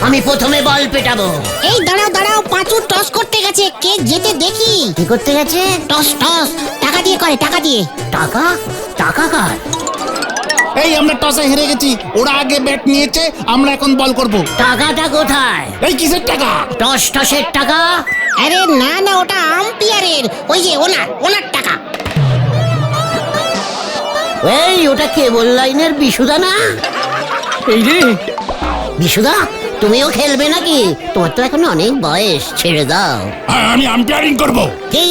আমি প্রথমে বল পেটাবো। এই দাঁড়াও দাঁড়াও, পাঁচু টস করতে গেছে, কে যেতে দেখি। কি করতে গেছে? টস টস, টাকা দিয়ে করে, টাকা দিয়ে। টাকা? টাকা কার? এই আমরা টসে হেরে গেছি, ওরা আগে ব্যাট নিয়েছে, আমরা এখন বল করব। টাকাটা কোথায়? এই কিসের টাকা? টসের টাকা? আরে না না, ওটা আম্পায়ারের, ওই যে ওনার টাকা। এই ওটা কেবল লাইনের বিশুদা না? এই রে, বিশুদা, তুমিও খেলবে নাকি? তোমার তো এখন অনেক বয়স, ছেড়ে দাও। আমি আম্পায়ারিং করব। কি,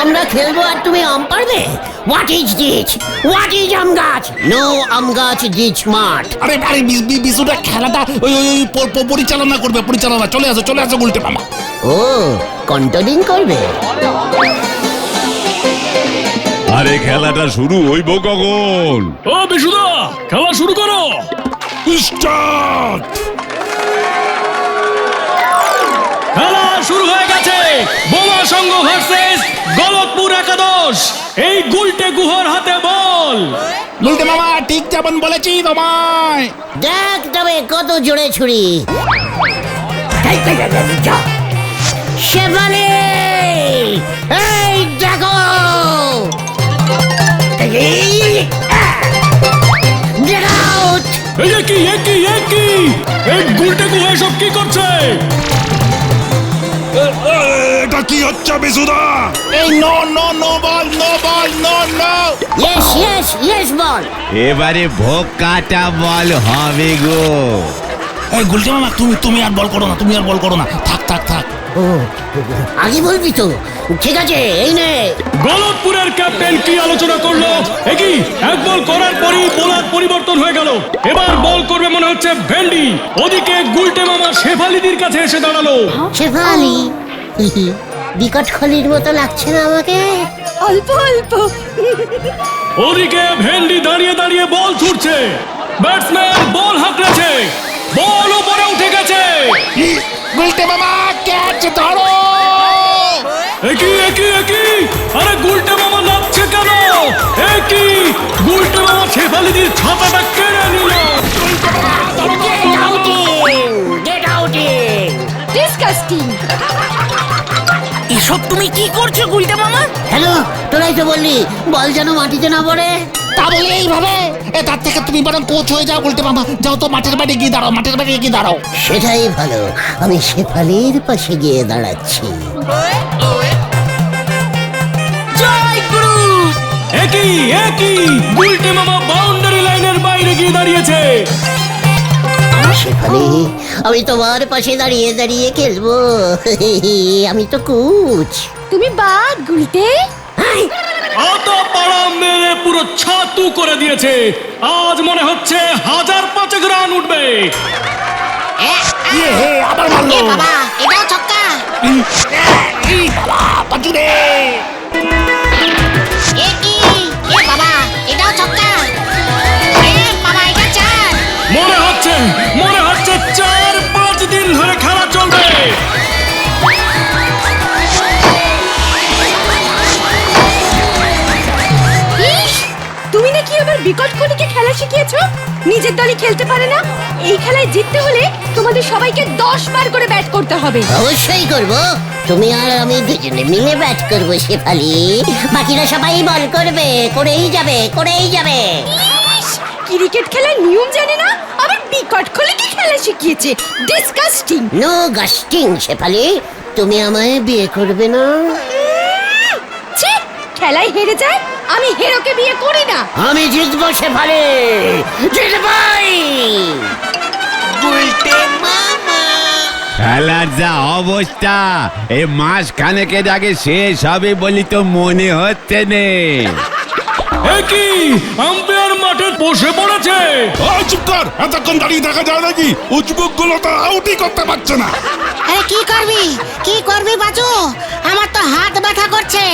আমরা খেলবো আর তুমি আম পারবে? What is this? What is aam gaach? No আম গাছ দিস মাঠ। আরে আরে বিশুটা খেলাটা ওই পরিচালনা করবে, পরিচালনা। চলে আসো গুলটে মামা। ও, কন্ট্রোলিং করবে? আরে খেলাটা শুরু হইব কখন? ও বিশুদা, খেলা শুরু করো। স্টার্ট। খেলা শুরু হয়ে গেছে। বোমা সংঘ ভার্সেস গলতপুর একাদশ। এই গুলটে গুহর হাতে বল। গুলটে মামা ঠিক যেমন বলেছি তোমায়। দেখ তবে কত জোরে ছুরি। শেফালি, এই দেখো। Get out! এই গুলটে গুহ এসব কি করছে? এটা কি হচ্ছে বিশুদা? এই নো বল নো। Yes, বল। এবারে ভোগ কাটা বল হবে গো। এই গুলটে মামা তুমি আর বল করো না, থাক। ও, আগে বলবি তো। ঠিক আছে, এই নে। গলতপুরের ক্যাপ্টেন কি আলোচনা করলো? একই এক বল করার পরই বোলার পরিবর্তন হয়ে গেল। এবার বল করবে মনে হচ্ছে ভেন্ডি। ওদিকে গুলটে মামা শেফালিদির কাছে এসে দাঁড়ালো। শেফালি, বিকট খলির মতো লাগছে না আমাকে? অল্প অল্প। ওদিকে ভেন্ডি দাঁড়িয়ে বল ছুটছে। ব্যাটসম্যান বল হাঁকড়েছে, বল উপরে উঠে গেছে। গুলটে মামা ক্যাচ ধরো। একই আরে গুলটে মামা নাচছে কেন? একই গুলটে মামা শেফালিদির ছাতাটা কেড়ে নিল। Get out! ডিসকাস্টিং। এসব তুমি কি করছো গুলটে মামা? হ্যালো, তোরাই তো বললি বল যেন মাটিতে না পড়ে। তা বলে এইভাবে? তার থেকে তুমি বরং কোচ হয়ে যাও গুলটে মামা। যাও তো মাঠের বাইরে গিয়ে দাঁড়াও। সেটাই ভালো, আমি শেফালির পাশে গিয়ে দাঁড়াচ্ছি। জয় গুরু। একই গুলটে মামা বাউন্ডারি লাইনের বাইরে গিয়ে দাঁড়িয়েছে। শেফালি, আমি তোমার পাশে দাঁড়িয়ে খেলবো। আমি তো কোচ। তুমি বাদ গুলটে। আতা পাড়া মেরে পুরো ছাতু করে দিয়েছে। আজ মনে হচ্ছে 1000-5 রান উঠবে। আবার মারলো। বাবা, এটাও ছক্কা। পাচুরে। বাবা, এটাও ছক্কা। বাবা, এটা চার। মনে হচ্ছে 4-5 দিন ধরে খেলা চলবে। তুমি নাকি আবার বিকট কোহলিকে খেলা শিখিয়েছো? নিজের দলে খেলতে পারে না? এই খেলায় জিততে হলে তোমাদের সবাইকে 10 বার করে ব্যাট করতে হবে। অবশ্যই করব। তুমি আর আমি দুজনে মিলে ব্যাট করবো শেফালি। বাকিরা সবাই বল করবে, করেই যাবে। ক্রিকেট খেলার নিয়ম জানে না, আবার বিকট কোহলিকে খেলা শিখিয়েছে। ডিসকাস্টিং। নো গাস্টিং শেফালি, তুমি আমায় বিয়ে করবে না? ছি, খেলায় হেরে যায়, আমি হিরোকে বিয়ে করি না। আমি জিতবো শেফালি, জিতবই। গুলটে মামা। খেলার যা অবস্থা এই মাস খানেকের আগে শেষ হবে বলি তো মনে হচ্ছে নে। কি আম্পায়ার মাঠে বসে পড়েছে? চুপ কর, এতক্ষণ দাঁড়িয়ে দেখা যায় নাকি? উজবুক গুলো তো আউটই করতে পারছে না। আরে কি করবি বাজু? আমার তো হাত ব্যথা করছে,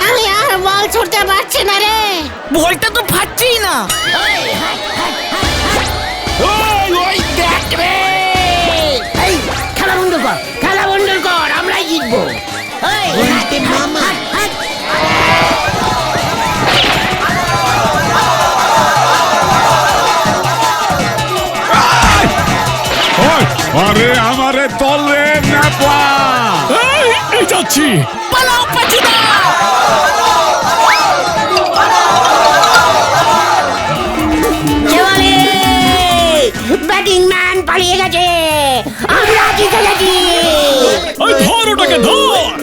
আমি আর বল ছুটতে পারছি না রে। বলটা তো ফাটছেই না। ওই দেখ রে, এই খেলা বন্ধ কর, আমরাই জিতবো। এই, মামা আরে আমারে দলে নেপা, এই যাচ্ছি। পালাও পাচুদা। ব্যাটিং ম্যান পালিয়ে গেছে, আমরা জিতে গেছি। ওই ধর ওটাকে, ধর।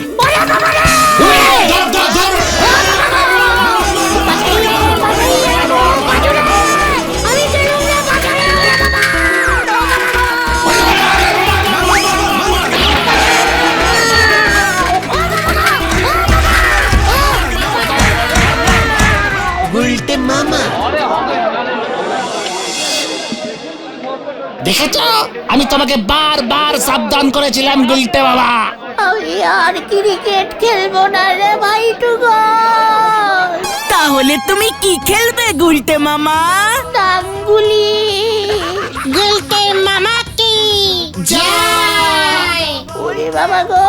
দেখেছো আমি তোমাকে বারবার সাবধান করেছিলাম গুলটে বাবা। আমি আর ক্রিকেট খেলবো না রে ভাই টুকু। তাহলে তুমি কি খেলবে গুলটে মামা? ডাঙ্গুলি। গুলটে মামা কি জয়। ওরে বাবা গো,